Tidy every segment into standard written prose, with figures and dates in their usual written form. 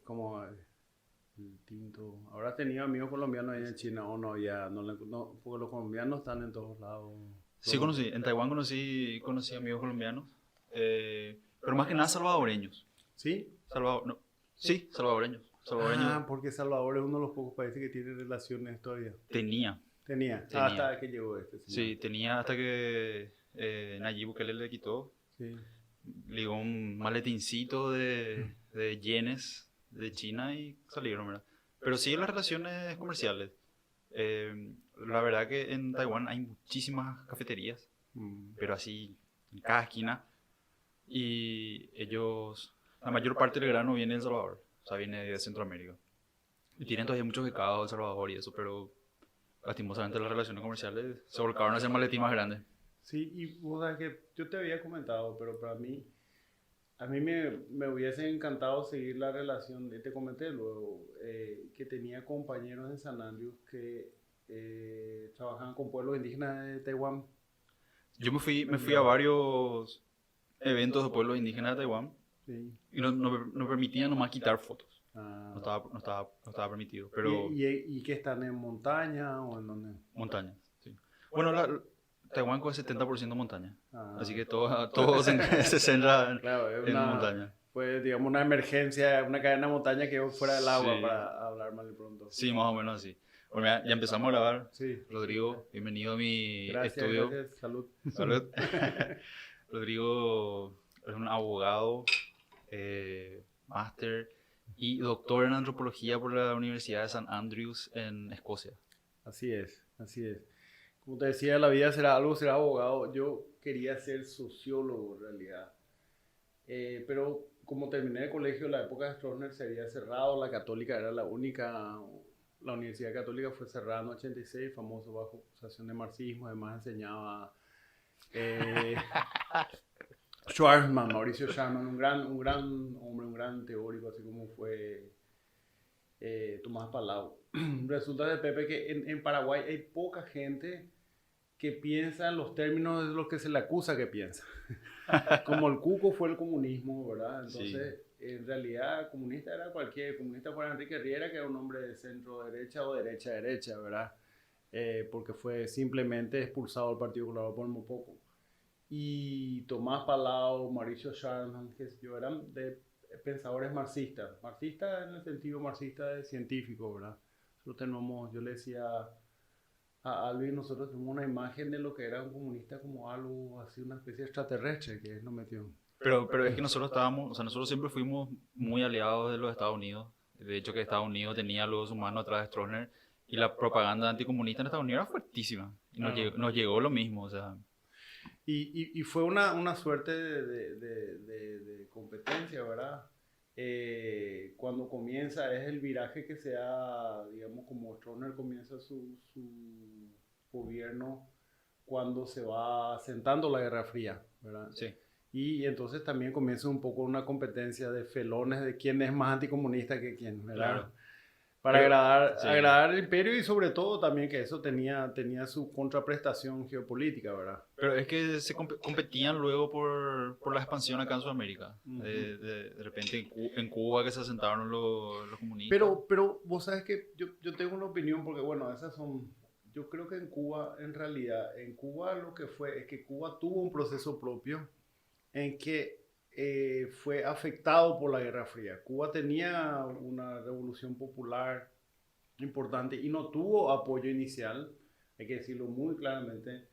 como el tinto. ¿Habrás tenido amigos colombianos ahí en China o no? Ya, no, porque los colombianos están en todos lados. Sí conocí, en Taiwán conocí amigos colombianos, pero más que nada salvadoreños. ¿Sí? No, sí, salvadoreños. Salvadoreños Porque Salvador es uno de los pocos países que tiene relaciones todavía. tenía, Tenía, tenía. hasta que llegó este señor. Sí, tenía hasta que Nayib Bukele le quitó. Sí. Ligó un maletincito de yenes de China y salieron, ¿verdad? Pero sí las relaciones comerciales. La verdad que en Taiwán hay muchísimas cafeterías, pero así en cada esquina. Y ellos, la mayor parte del grano viene de El Salvador, o sea, viene de Centroamérica. Y tienen todavía muchos becados de El Salvador y eso, pero lastimosamente las relaciones comerciales se volcaron hacia maletín más grandes. Sí, y vos sabes que yo te había comentado, pero para mí, a mí me hubiese encantado seguir la relación, te comenté luego, que tenía compañeros en San Andrews que trabajaban con pueblos indígenas de Taiwán. Yo me fui a varios eventos de pueblos indígenas de Taiwán Sí. y no permitían nomás quitar fotos. Ah, No estaba permitido, ¿y, pero y que están en montaña o en dónde? montañas, sí. Bueno, Taiwán con 70% montaña, Ah, así que todo se centra claro, en montaña. fue, digamos, una emergencia, una cadena de montaña que fuera del agua Sí, para hablar mal y pronto. sí, más o menos así. Bueno, ya empezamos a grabar. Sí, Rodrigo, bienvenido a mi gracias, estudio. gracias, salud. Salud. Rodrigo es un abogado, máster y doctor en antropología por la Universidad de St. Andrews en Escocia. Así es, así es. Como te decía, la vida será algo, será abogado. Yo quería ser sociólogo en realidad. Pero como terminé el colegio, la época de Stroessner se había cerrado, la católica era la única, la Universidad Católica fue cerrada en 86, famoso bajo acusación de marxismo, además enseñaba eh, Schwarzman, Mauricio Schwarzman, un gran hombre, un gran teórico, así como fue Tomás Palau. Resulta de Pepe que en Paraguay hay poca gente que piensa en los términos de los que se le acusa que piensa. Como el cuco fue el comunismo, ¿verdad? Sí. Entonces, en realidad, comunista era cualquier, comunista fue Enrique Riera, que era un hombre de centro derecha o derecha derecha, ¿verdad? Porque fue simplemente expulsado del Partido Colorado por muy poco. Y Tomás Palau, Mauricio Schwartzman, que yo, eran de pensadores marxistas. Marxistas en el sentido marxista de científico, ¿verdad? Nosotros tenemos, yo le decía a Alvin, nosotros tenemos una imagen de lo que era un comunista como algo así, una especie de extraterrestre que nos metió. Pero es que nosotros estábamos, o sea, nosotros siempre fuimos muy aliados de los Estados Unidos. De hecho, que Estados Unidos tenía luego su mano atrás de Stroessner y la propaganda anticomunista en Estados Unidos era fuertísima. Y nos llegó lo mismo, o sea. Y fue una suerte de competencia, ¿verdad? Cuando comienza, es el viraje que se da, digamos, como Stroessner comienza su gobierno cuando se va sentando la Guerra Fría, ¿verdad? Sí. Y entonces también comienza un poco una competencia de felones de quién es más anticomunista que quién, ¿verdad? Claro. Para Sí. agradar al imperio y sobre todo también que eso tenía su contraprestación geopolítica, ¿verdad? Pero es que se competían luego por la expansión acá en Sudamérica. De repente en Cuba que se asentaron los comunistas. Pero vos sabes que yo tengo una opinión porque bueno, esas son, yo creo que en Cuba, en realidad, en Cuba lo que fue es que Cuba tuvo un proceso propio en que fue afectado por la Guerra Fría. Cuba tenía una revolución popular importante y no tuvo apoyo inicial, hay que decirlo muy claramente.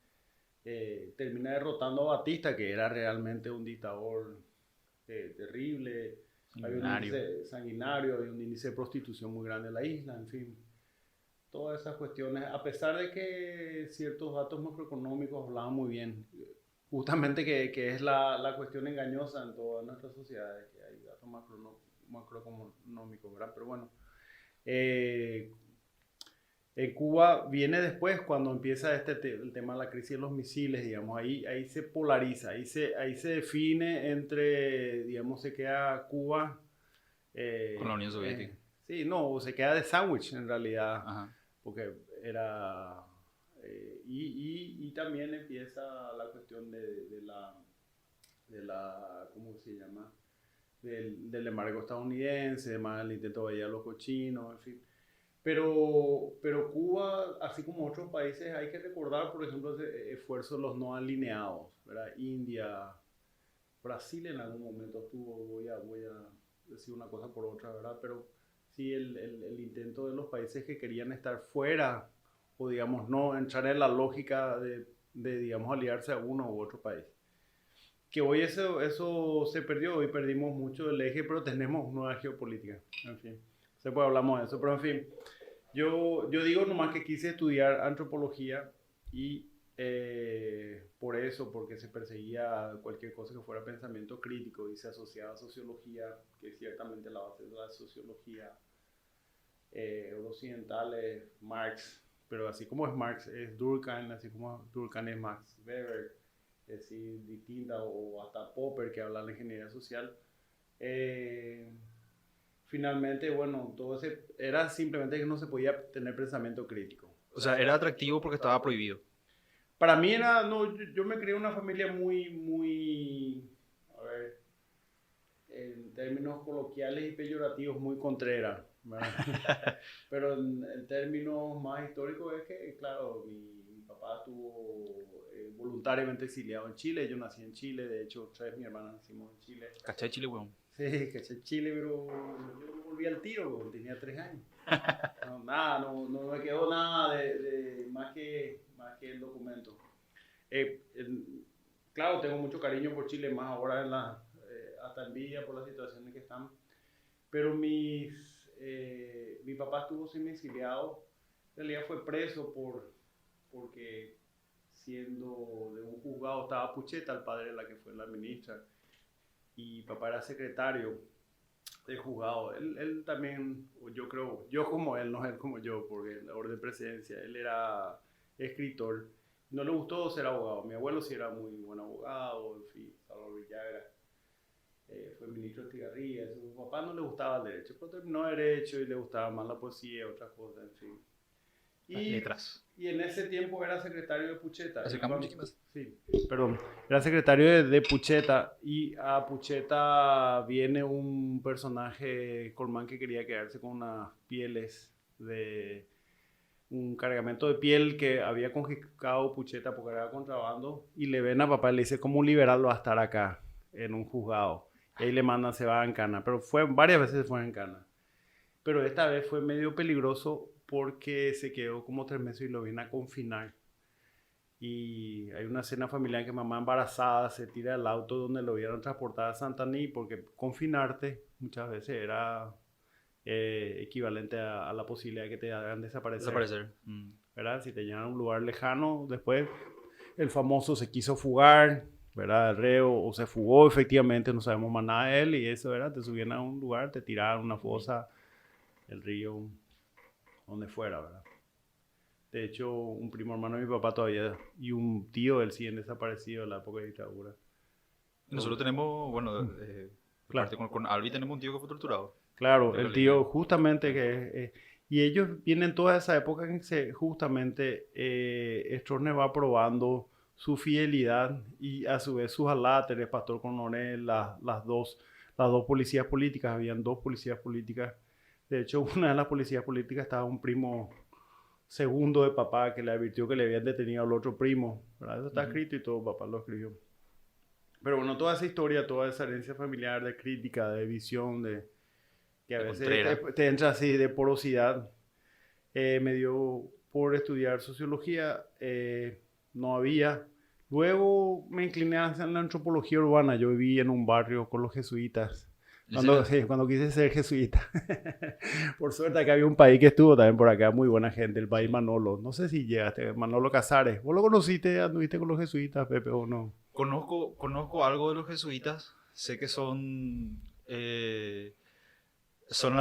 Termina derrotando a Batista, que era realmente un dictador terrible, había un Sanguinario. índice sanguinario, había un índice de prostitución muy grande en la isla, en fin. Todas esas cuestiones, a pesar de que ciertos datos macroeconómicos hablaban muy bien, justamente que es la cuestión engañosa en todas nuestras sociedades, que hay datos macroeconómicos, ¿verdad? Pero bueno, en Cuba viene después cuando empieza el tema de la crisis de los misiles, digamos, ahí se polariza, ahí se define entre, digamos, se queda Cuba. Con la Unión Soviética. Sí, no, se queda de sándwich en realidad, Ajá. porque era. Y también empieza la cuestión de la. ¿Cómo se llama? del embargo estadounidense, además el intento de Bahía de los Cochinos, en fin. Pero Cuba, así como otros países, hay que recordar, por ejemplo, ese esfuerzo de los no alineados, ¿verdad? India, Brasil en algún momento estuvo, voy a decir una cosa por otra, ¿verdad? Pero sí, el intento de los países que querían estar fuera, o digamos, no entrar en la lógica de digamos, aliarse a uno u otro país. Que hoy eso se perdió, hoy perdimos mucho el eje, pero tenemos nueva geopolítica, en fin. Después hablamos de eso, pero en fin. Yo digo nomás que quise estudiar antropología y por eso, porque se perseguía cualquier cosa que fuera pensamiento crítico y se asociaba a sociología, que es ciertamente la base de la sociología occidental es Marx, pero así como es Marx es Durkheim, así como Durkheim es Max Weber, es decir, distinta, o hasta Popper, que habla de la ingeniería social. Finalmente, bueno, todo era simplemente que no se podía tener pensamiento crítico. O sea, era atractivo porque estaba prohibido. Para mí era, no, yo me crié en una familia muy, a ver, en términos coloquiales y peyorativos, muy contrera, ¿verdad? Pero en términos más históricos es que, claro, mi papá estuvo voluntariamente exiliado en Chile, yo nací en Chile, de hecho, 3 de mis hermanas nacimos en Chile. ¿Cachai Chile, weón? Sí, caché Chile, pero yo volví al tiro, tenía 3 años. No, nada, no me quedó nada de más que el documento. Claro, tengo mucho cariño por Chile, más ahora hasta envidia por la situación en que están. Pero mi papá estuvo semi-exiliado, en realidad fue preso porque siendo de un juzgado estaba Pucheta, el padre de la que fue la ministra, y papá era secretario del juzgado. Él también, yo creo, yo como él, no él como yo, porque en la orden de presidencia, él era escritor. No le gustó ser abogado. Mi abuelo sí era muy buen abogado, en fin, Salvador Villagra. Fue ministro de Estigarribia. A su papá no le gustaba el derecho, pero terminó derecho y le gustaba más la poesía, otras cosas, en fin. Las letras. Y en ese tiempo era secretario de Pucheta. Sí, perdón. Era secretario de Pucheta, y a Pucheta viene un personaje, Colmán, que quería quedarse con unas pieles de un cargamento de piel que había confiscado Pucheta porque era contrabando, y le ven a papá y le dice, ¿cómo un liberal va a estar acá en un juzgado? Y ahí le mandan, se va en cana, pero varias veces se fue en cana. Pero esta vez fue medio peligroso porque se quedó como 3 meses y lo vienen a confinar. Y hay una escena familiar en que mamá embarazada se tira del auto donde lo vieron transportar a Santaní, porque confinarte muchas veces era equivalente a la posibilidad de que te hagan desaparecer. ¿Verdad? Si te llevan a un lugar lejano, después el famoso se quiso fugar, ¿verdad? El reo, o se fugó efectivamente, no sabemos más nada de él, y eso, ¿verdad? Te subían a un lugar, te tiraban a una fosa, el río, donde fuera, ¿verdad? De hecho, un primo hermano de mi papá todavía y un tío él siguen desaparecido en la época de dictadura. Nosotros tenemos, bueno, claro. con Albi tenemos un tío que fue torturado. Claro, el tío justamente que... y ellos vienen toda esa época en que justamente Stroessner va probando su fidelidad y a su vez sus aláteres, Pastor Coronel, las dos policías políticas, habían 2 policías políticas. De hecho, una de las policías políticas estaba un primo segundo de papá que le advirtió que le habían detenido al otro primo, ¿verdad? Eso está escrito y todo, papá lo escribió. Pero bueno, toda esa historia, toda esa herencia familiar de crítica, de visión, que a veces te entra así de porosidad, me dio por estudiar sociología, no había. Luego me incliné hacia la antropología urbana. Yo viví en un barrio con los jesuitas. Cuando quise ser jesuita. Por suerte acá había un país que estuvo también por acá, muy buena gente, el país Manolo. No sé si llegaste, Manolo Casares. ¿Vos lo conociste, anduviste con los jesuitas, Pepe, o no? Conozco algo de los jesuitas. Sé que son la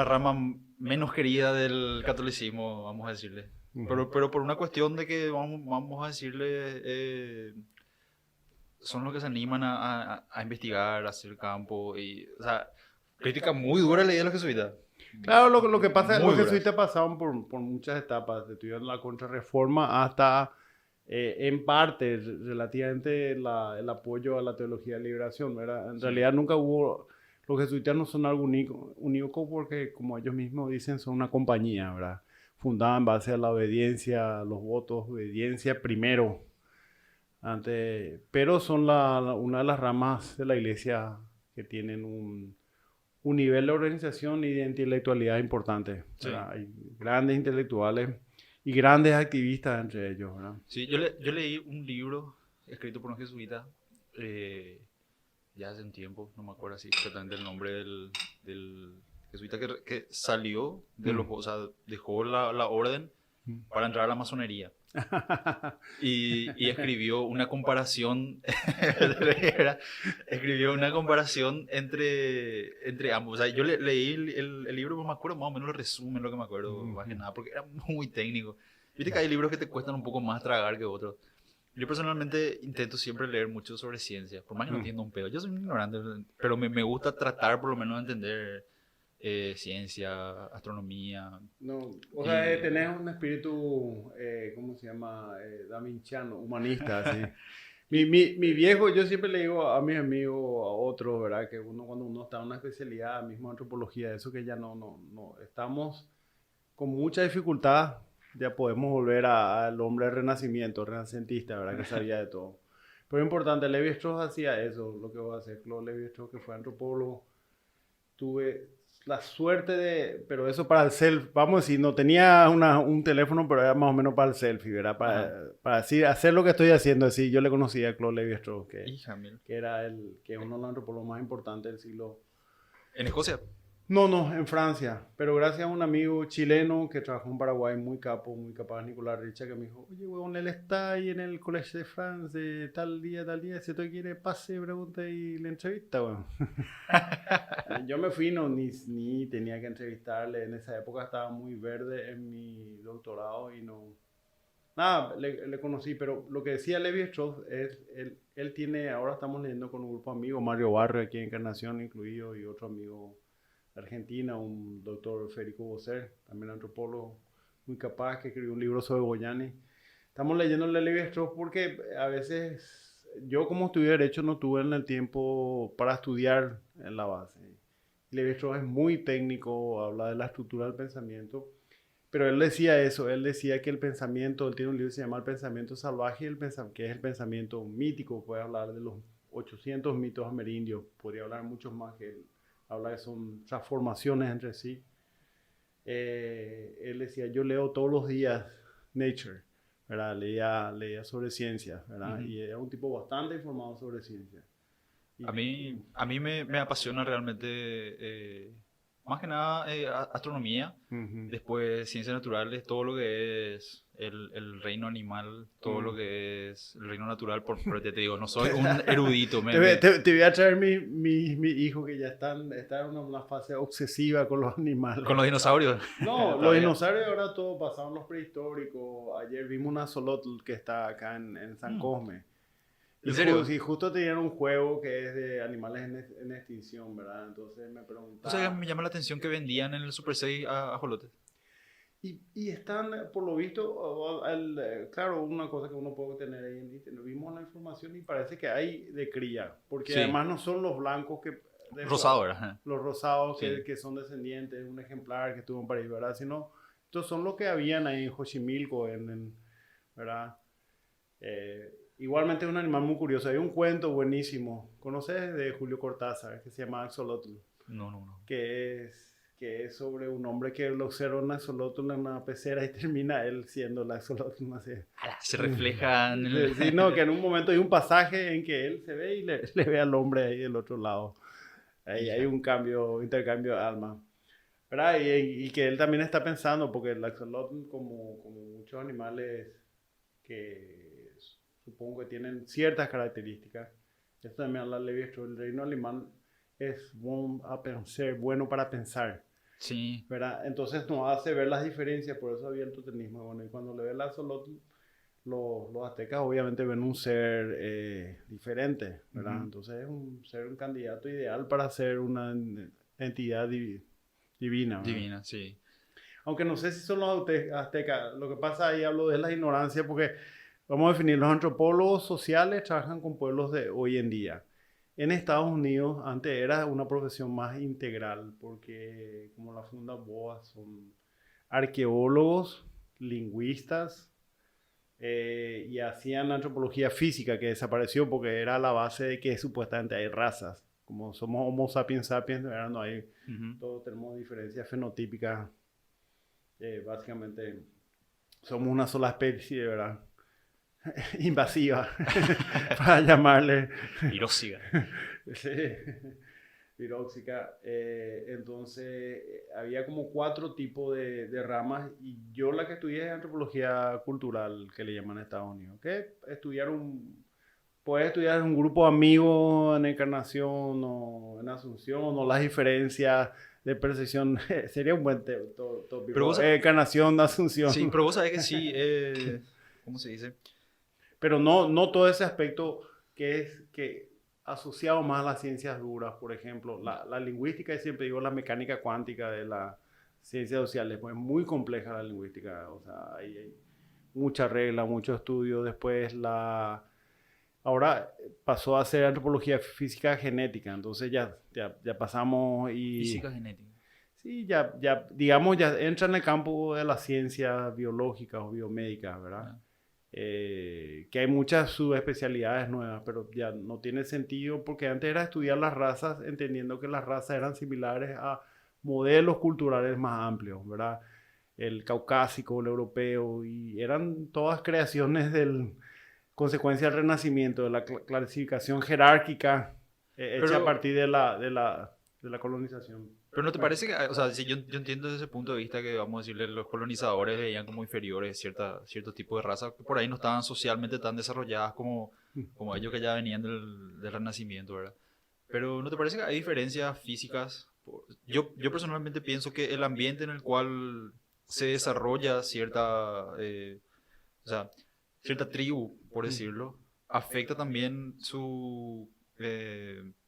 rama menos querida del catolicismo, vamos a decirle. Pero por una cuestión de que, vamos a decirle, son los que se animan a investigar, a hacer campo. Y, o sea, crítica muy dura leída de los jesuitas. Claro, lo que pasa es que los jesuitas pasaron por muchas etapas. Estuvieron la Contrarreforma hasta, en parte, relativamente el apoyo a la teología de liberación, ¿verdad? En realidad nunca hubo... Los jesuitas no son algo único porque, como ellos mismos dicen, son una compañía, ¿verdad? Fundada en base a la obediencia, a los votos, obediencia primero. Pero son una de las ramas de la iglesia que tienen un nivel de organización y de intelectualidad importante. Sí. Hay grandes intelectuales y grandes activistas entre ellos, ¿verdad? Sí, yo leí un libro escrito por un jesuita ya hace un tiempo, no me acuerdo así exactamente el nombre del jesuita que salió de los, o sea, dejó la orden para entrar a la masonería. Y escribió una comparación escribió una comparación entre ambos. O sea, yo leí el libro, pero me acuerdo más o menos el resumen, lo que me acuerdo, más que nada, porque era muy técnico. Viste que hay libros que te cuestan un poco más tragar que otros. Yo personalmente intento siempre leer mucho sobre ciencia, por más que no entienda un pedo. Yo soy un ignorante, pero me gusta tratar por lo menos de entender ciencia, astronomía. No, o sea, tenés un espíritu, ¿cómo se llama? Davinchiano, humanista, así. Mi viejo, yo siempre le digo a mis amigos, a otros, ¿verdad? Que cuando uno está en una especialidad, mismo antropología, eso que ya no, estamos con mucha dificultad, ya podemos volver al hombre del renacimiento, renacentista, ¿verdad? Que sabía de todo. Pero es importante, Levi-Strauss hacía eso, lo que voy a hacer, Claude Levi-Strauss, que fue antropólogo. Tuve la suerte pero eso para el selfie, vamos a decir, no tenía un teléfono, pero era más o menos para el selfie, ¿verdad? Para decir, hacer lo que estoy haciendo, así, yo le conocía a Claude Levi-Strauss, que era que uno de los antropólogos más importantes del siglo. ¿En Escocia? No, en Francia, pero gracias a un amigo chileno que trabajó en Paraguay, muy capo, muy capaz, Nicolás Richa, que me dijo, oye, huevón, él está ahí en el Collège de France, tal día, si usted quiere, pase, pregunta y le entrevista, weón. Yo me fui, ni tenía que entrevistarle, en esa época estaba muy verde en mi doctorado y no... Nada, le conocí, pero lo que decía Levi-Strauss es, él tiene, ahora estamos leyendo con un grupo de amigos, Mario Barrio aquí en Encarnación incluido, y otro amigo de Argentina, un doctor Federico Bosser, también antropólogo, muy capaz, que escribió un libro sobre Goyani. Estamos leyendo Levi-Strauss porque a veces yo como estudié Derecho no tuve en el tiempo para estudiar en la base. Levi-Strauss es muy técnico, habla de la estructura del pensamiento, pero él decía eso, él decía que el pensamiento, él tiene un libro que se llama El pensamiento salvaje, que es el pensamiento mítico, puede hablar de los 800 mitos amerindios, podría hablar muchos más que él. Habla que son transformaciones entre sí. Él decía, yo leo todos los días Nature, ¿verdad? Leía sobre ciencia, ¿verdad? Uh-huh. Y era un tipo bastante informado sobre ciencia. A mí me apasiona realmente, más que nada, astronomía, uh-huh. Después ciencias naturales, todo lo que es el reino animal, todo lo que es el reino natural, pero te digo, no soy un erudito. Te voy a traer mi hijo que ya está en una fase obsesiva con los animales. ¿Con los dinosaurios? No, los dinosaurios ahora todo pasaron los prehistóricos. Ayer vimos una axolotl que está acá en San Cosme. ¿En serio? Sí, justo tenían un juego que es de animales en extinción, ¿verdad? Entonces me preguntaba... O sea, me llama la atención que vendían en el Super 6 a ajolotes. Y están, por lo visto, claro, una cosa que uno puede tener ahí en internet, vimos la información y parece que hay de cría, porque sí. Además no son los blancos que... Rosados, ¿verdad? Los rosados sí. que son descendientes de un ejemplar que estuvo en París, ¿verdad? Sino, estos son los que habían ahí en Xochimilco, ¿verdad? Igualmente es un animal muy curioso. Hay un cuento buenísimo. ¿Conoces? De Julio Cortázar, que se llama Axolotl. No. Que es sobre un hombre que lo observa un axolotl en una pecera y termina él siendo el axolotl. No sé. Se refleja en el... Sí, no, que en un momento hay un pasaje en que él se ve y le ve al hombre ahí del otro lado. Ahí hay un intercambio de alma. ¿Verdad? Y que él también está pensando, porque el axolotl, como muchos animales que supongo que tienen ciertas características, esto también habla Levi-Strauss, el reino animal es bueno para pensar. Sí. ¿Verdad? Entonces nos hace ver las diferencias, por eso había el totemismo. Bueno, y cuando le ve el axolotl, los aztecas obviamente ven un ser diferente, ¿verdad? Uh-huh. Entonces es un candidato ideal para ser una entidad divina. ¿Verdad? Divina, sí. Aunque no sé si son los aztecas, lo que pasa ahí hablo de la ignorancia, porque vamos a definir, los antropólogos sociales trabajan con pueblos de hoy en día. En Estados Unidos antes era una profesión más integral porque como la funda BOA son arqueólogos, lingüistas y hacían antropología física que desapareció porque era la base de que supuestamente hay razas. Como somos Homo sapiens sapiens, ¿verdad? No hay, todos tenemos diferencias fenotípicas. Básicamente somos una sola especie, ¿verdad? Invasiva, para llamarle. Viróxica. Sí, viróxica. Entonces, había como 4 tipos de ramas y yo la que estudié es antropología cultural, que le llaman en Estados Unidos. Que puedes estudiar en un grupo de amigos en Encarnación o en Asunción, o las diferencias de percepción. Sería un buen tópico. Encarnación, Asunción. Sí, pero vos sabés que sí, ¿cómo se dice? Pero no todo ese aspecto que asociado más a las ciencias duras, por ejemplo, la lingüística, y siempre digo la mecánica cuántica de las ciencias sociales, pues es muy compleja la lingüística, o sea, hay mucha regla, mucho estudio. Después ahora pasó a ser antropología física genética, entonces ya pasamos y... Física genética. Sí, ya digamos, ya entra en el campo de las ciencias biológicas o biomédicas, ¿verdad? Que hay muchas subespecialidades nuevas, pero ya no tiene sentido porque antes era estudiar las razas entendiendo que las razas eran similares a modelos culturales más amplios, ¿verdad? El caucásico, el europeo, y eran todas creaciones consecuencia del Renacimiento, de la clasificación jerárquica hecha a partir de la colonización. Pero ¿no te parece que, o sea, si yo entiendo desde ese punto de vista que, vamos a decirle, los colonizadores veían como inferiores cierto tipo de raza que por ahí no estaban socialmente tan desarrolladas como ellos que ya venían del Renacimiento, ¿verdad? Pero ¿no te parece que hay diferencias físicas? Yo personalmente pienso que el ambiente en el cual se desarrolla cierta tribu, por decirlo, afecta también su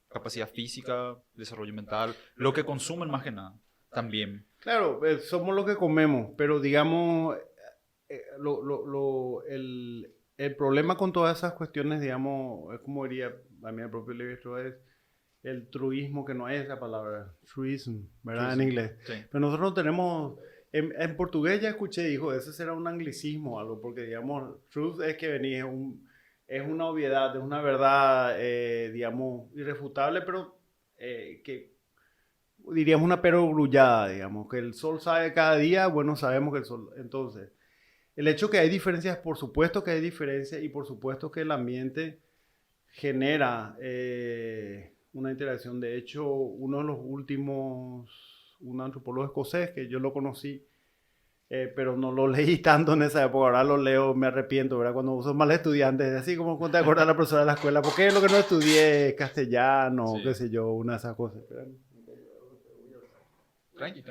capacidad física, desarrollo mental, lo que consumen más que nada, también. Claro, somos lo que comemos, pero digamos, el problema con todas esas cuestiones, digamos, es como diría también el propio Levi-Strauss, es el truismo, que no es esa palabra, truism, ¿verdad? Truism, en inglés. sí. Pero nosotros no tenemos, en portugués ya escuché, dijo, ese será un anglicismo o algo, porque digamos, truth es que venía, es una obviedad, es una verdad, digamos, irrefutable, pero que diríamos una perogrullada, digamos, que el sol sale cada día, bueno, sabemos que el sol, entonces, el hecho que hay diferencias, por supuesto que hay diferencias y por supuesto que el ambiente genera una interacción. De hecho, uno de los últimos, un antropólogo escocés que yo lo conocí, pero no lo leí tanto en esa época, ahora lo leo, me arrepiento, ¿verdad? Cuando sos mal estudiante, así como cuando te acuerdas a la profesora de la escuela, ¿por qué es lo que no estudié castellano, Sí. qué sé yo, una de esas cosas? Tranqui.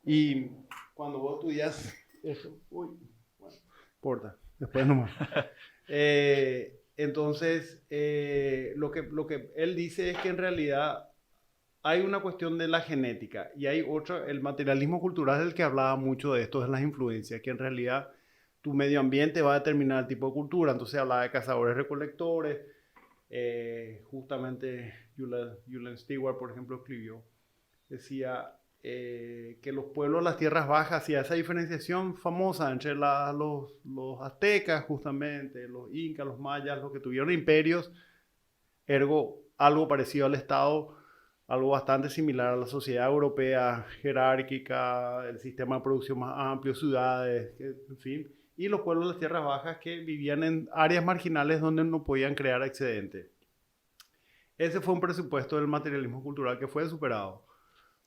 Y cuando vos estudias eso, bueno, importa, después nomás. Entonces, lo que él dice es que en realidad hay una cuestión de la genética y hay otra, el materialismo cultural es el que hablaba mucho de esto, de las influencias, que en realidad tu medio ambiente va a determinar el tipo de cultura. Entonces hablaba de cazadores-recolectores, justamente Julian Stewart, por ejemplo, escribió, decía que los pueblos de las tierras bajas hacía esa diferenciación famosa entre los aztecas, justamente, los incas, los mayas, los que tuvieron imperios, ergo algo parecido al Estado, algo bastante similar a la sociedad europea jerárquica, el sistema de producción más amplio, ciudades, en fin, y los pueblos de las tierras bajas que vivían en áreas marginales donde no podían crear excedente. Ese fue un presupuesto del materialismo cultural que fue superado,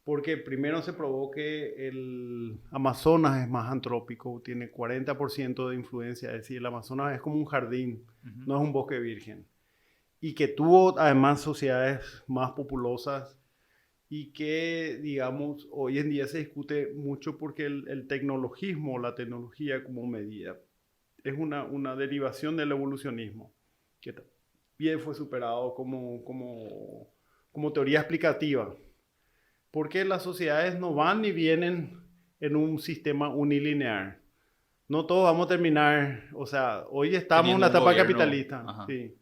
porque primero se probó que el Amazonas es más antrópico, tiene 40% de influencia, es decir, el Amazonas es como un jardín, no es un bosque virgen. Y que tuvo además sociedades más populosas y que, digamos, hoy en día se discute mucho porque el tecnologismo, la tecnología como medida, es una derivación del evolucionismo, que también fue superado como teoría explicativa. Porque las sociedades no van ni vienen en un sistema unilineal. No todos vamos a terminar, o sea, hoy estamos en una etapa capitalista, sí.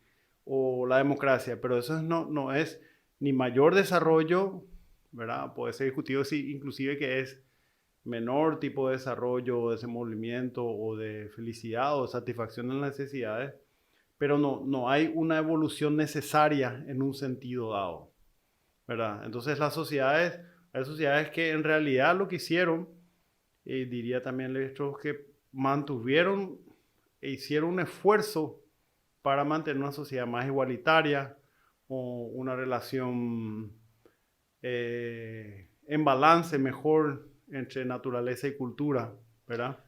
o la democracia, pero eso no es ni mayor desarrollo, ¿verdad? Puede ser discutido si inclusive que es menor tipo de desarrollo o desenvolvimiento o de felicidad o satisfacción en las necesidades, pero no hay una evolución necesaria en un sentido dado, ¿verdad? Entonces hay sociedades que en realidad lo que hicieron, diría también Levi-Strauss, que mantuvieron e hicieron un esfuerzo para mantener una sociedad más igualitaria o una relación en balance mejor entre naturaleza y cultura, ¿verdad?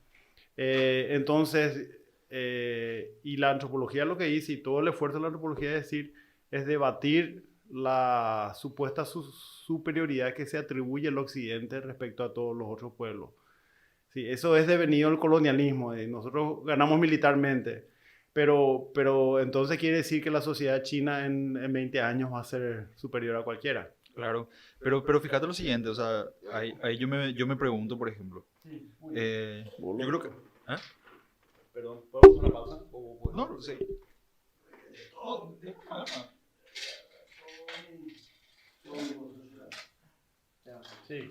Entonces, y la antropología lo que dice, y todo el esfuerzo de la antropología es debatir la supuesta superioridad que se atribuye al occidente respecto a todos los otros pueblos. Sí, eso es devenido del colonialismo. Nosotros ganamos militarmente, pero entonces quiere decir que la sociedad china en 20 años va a ser superior a cualquiera. Claro, pero fíjate lo siguiente, o sea, ahí yo me pregunto, por ejemplo, Sí, yo creo que... ¿eh? Perdón, ¿podemos hacer una pausa? No, sí. Sí.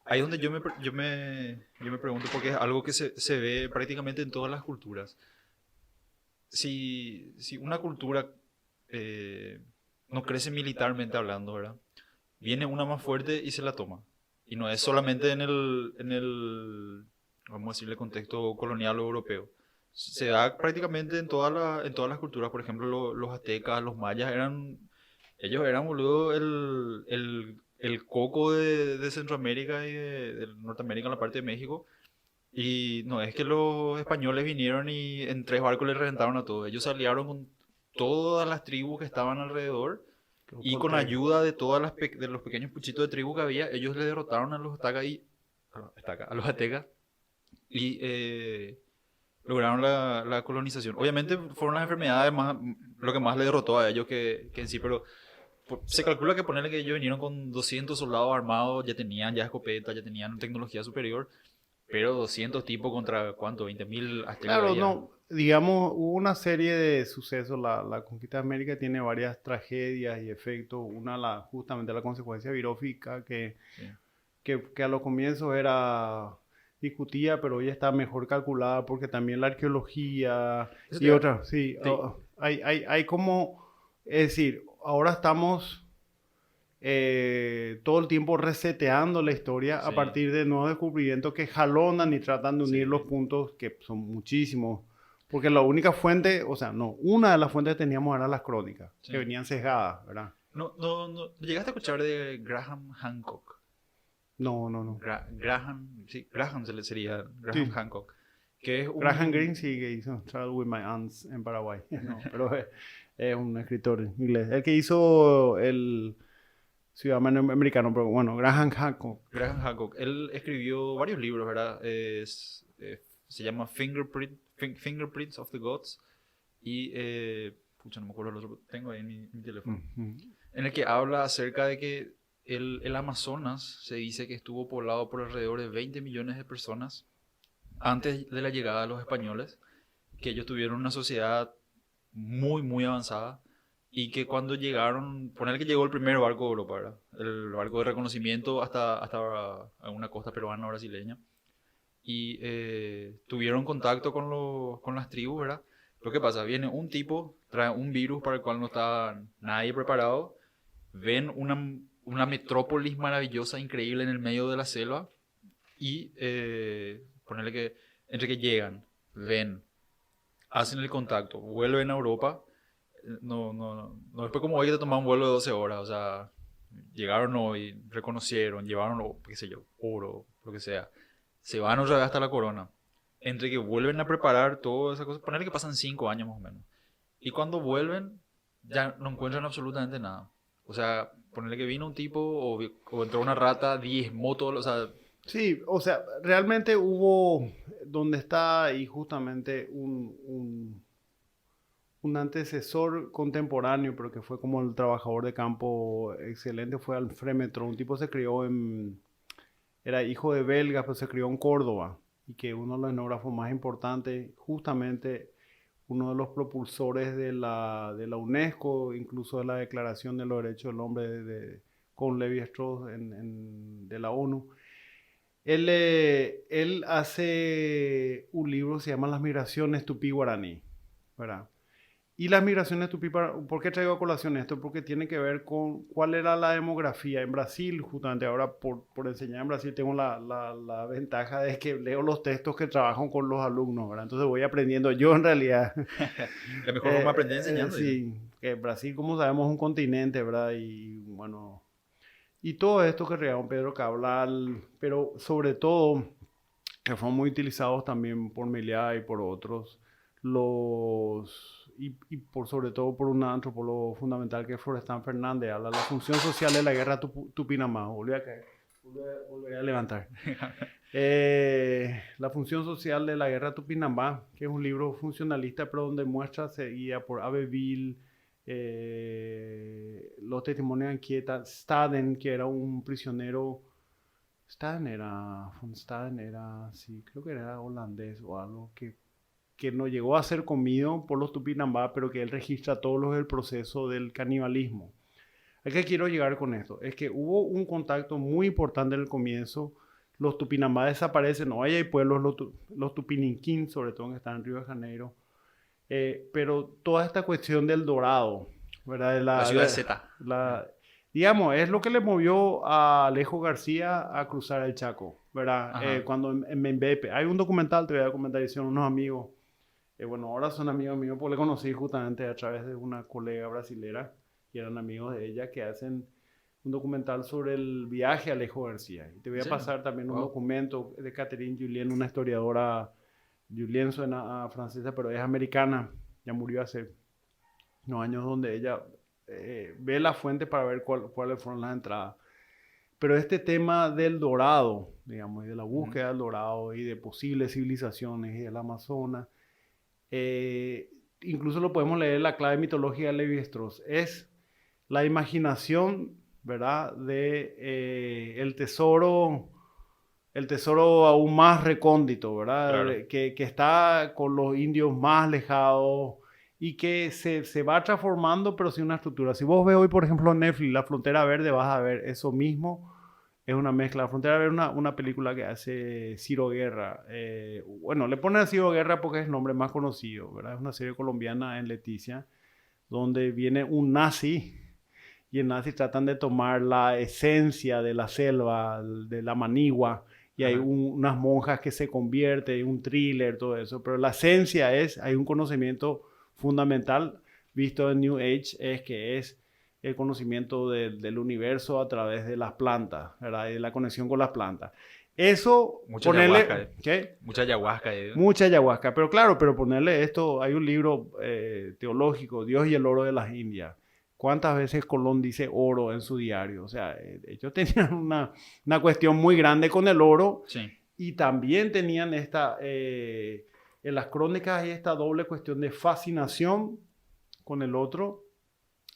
Ahí es donde yo me pregunto, porque es algo que se ve prácticamente en todas las culturas. Si una cultura no crece militarmente hablando, ¿verdad? Viene una más fuerte y se la toma. Y no es solamente vamos a decirle, contexto colonial o europeo. Se da prácticamente en todas las culturas. Por ejemplo, los aztecas, los mayas, ellos eran, boludo, el coco de Centroamérica y de Norteamérica en la parte de México. Y no es que los españoles vinieron y en 3 barcos les reventaron a todos. Ellos se aliaron con todas las tribus que estaban alrededor y con ayuda de de los pequeños puchitos de tribu que había, ellos le derrotaron a los a los aztecas y lograron la colonización. Obviamente fueron las enfermedades lo que más le derrotó a ellos que en sí, pero se calcula que ponerle que ellos vinieron con 200 soldados armados, ya tenían ya escopetas, ya tenían tecnología superior, pero 200 tipos contra, ¿cuánto? 20.000 aztecas. Claro, no, digamos, hubo una serie de sucesos. La conquista de América tiene varias tragedias y efectos. Una, justamente la consecuencia virófica Sí. que a los comienzos era discutida, pero hoy está mejor calculada porque también la arqueología Eso y te- otras, sí, Sí, hay como, es decir, ahora estamos todo el tiempo reseteando la historia a sí, partir de nuevos descubrimientos que jalonan y tratan de sí. unir los puntos, que son muchísimos. Porque la única fuente, o sea, no, una de las fuentes que teníamos eran las crónicas, Sí. que venían sesgadas, ¿verdad? No, ¿llegaste a escuchar de Graham Hancock? No. Graham sería Graham Sí. Hancock, que es Graham Greene sí que hizo Travel with My Aunts en Paraguay. No, pero es un escritor inglés. El que hizo el ciudadano americano, pero bueno, Graham Hancock. Graham Hancock. Él escribió varios libros, ¿verdad? Se llama Fingerprints of the Gods y, pucha, no me acuerdo el otro, tengo ahí en mi teléfono, en el que habla acerca de que el Amazonas se dice que estuvo poblado por alrededor de 20 millones de personas antes de la llegada de los españoles, que ellos tuvieron una sociedad muy, muy avanzada y que cuando llegaron, poner que llegó el primer barco de Europa, ¿verdad? El barco de reconocimiento hasta una costa peruana o brasileña, y tuvieron contacto con las tribus, ¿verdad? Lo que pasa, viene un tipo, trae un virus para el cual no está nadie preparado, ven una metrópolis maravillosa, increíble en el medio de la selva y ponerle que entre que llegan, ven, hacen el contacto, vuelven a Europa, no después como hoy que te toman un vuelo de 12 horas, o sea, llegaron hoy, reconocieron, llevaron, qué sé yo, oro, lo que sea, se van otra vez hasta la corona, entre que vuelven a preparar todas esas cosas, ponerle que pasan 5 años más o menos, y cuando vuelven ya no encuentran absolutamente nada, o sea, ponerle que vino un tipo o entró una rata, 10 motos, o sea... Sí, o sea, realmente hubo donde está ahí justamente un antecesor contemporáneo, pero que fue como el trabajador de campo excelente, fue Alfred Metro. Un tipo se crió era hijo de belgas, pero se crió en Córdoba, y que uno de los etnógrafos más importantes, justamente uno de los propulsores de la UNESCO, incluso de la Declaración de los Derechos del Hombre con Levi Strauss de la ONU. Él hace un libro que se llama Las migraciones tupí-guaraní, ¿verdad? Y las migraciones tupí-guaraní, ¿por qué traigo a colación esto? Porque tiene que ver con cuál era la demografía en Brasil. Justamente ahora por enseñar en Brasil tengo la ventaja de que leo los textos que trabajan con los alumnos, ¿verdad? Entonces voy aprendiendo yo en realidad. La mejor forma de aprender enseñando. Sí, que Brasil, como sabemos, es un continente, ¿verdad? Y bueno, y todo esto que regaló Pedro Cabral, pero sobre todo, que fueron muy utilizados también por Meliá y por otros, y por sobre todo por un antropólogo fundamental que es Florestan Fernández, habla de la función social de la guerra Tupinambá. Volví a levantar. La función social de la guerra Tupinambá, que es un libro funcionalista, pero donde muestra, seguida por Abbeville, los testimonios de Anchieta, Staden, que era un prisionero. Staden era, sí, creo que era holandés o algo, que no llegó a ser comido por los Tupinambá, pero que él registra todo el proceso del canibalismo. ¿A qué quiero llegar con esto? Es que hubo un contacto muy importante en el comienzo. Los Tupinambá desaparecen, hoy hay pueblos, los Tupiniquín, sobre todo que están en Río de Janeiro, pero toda esta cuestión del dorado, ¿verdad? La ciudad de Z. Digamos, es lo que le movió a Alejo García a cruzar el Chaco, ¿verdad? Cuando en Membepe, hay un documental, te voy a comentar, hicieron unos amigos, bueno, ahora son amigos míos, porque le conocí justamente a través de una colega brasilera, y eran amigos de ella, que hacen un documental sobre el viaje a Alejo García. Y te voy a pasar también un documento de Catherine Julien, una historiadora. Julien suena francesa, pero es americana, ya murió hace unos años, donde ella ve la fuente para ver cuáles fueron las entradas. Pero este tema del dorado, digamos, y de la búsqueda del dorado y de posibles civilizaciones y del Amazonas, incluso lo podemos leer en la clave mitológica de Levi Strauss, es la imaginación, ¿verdad?, de el tesoro aún más recóndito, ¿verdad? Claro. Que está con los indios más alejados y que se va transformando, pero sin una estructura. Si vos ves hoy, por ejemplo, en Netflix, La Frontera Verde, vas a ver eso mismo. Es una mezcla. La Frontera Verde es una película que hace Ciro Guerra. Bueno, le ponen a Ciro Guerra porque es el nombre más conocido, ¿verdad? Es una serie colombiana en Leticia, donde viene un nazi, y el nazi tratan de tomar la esencia de la selva, de la manigua, y hay unas monjas que se convierten, un thriller, todo eso. Pero la esencia hay un conocimiento fundamental visto en New Age, es el conocimiento del universo a través de las plantas, ¿verdad? Y de la conexión con las plantas. Eso, mucha ayahuasca. ¿Qué? Mucha ayahuasca. Mucha ayahuasca. Pero claro, ponerle esto, hay un libro teológico, Dios y el oro de las Indias. ¿Cuántas veces Colón dice oro en su diario? O sea, ellos tenían una cuestión muy grande con el oro. Sí. Y también tenían en las crónicas hay esta doble cuestión de fascinación con el otro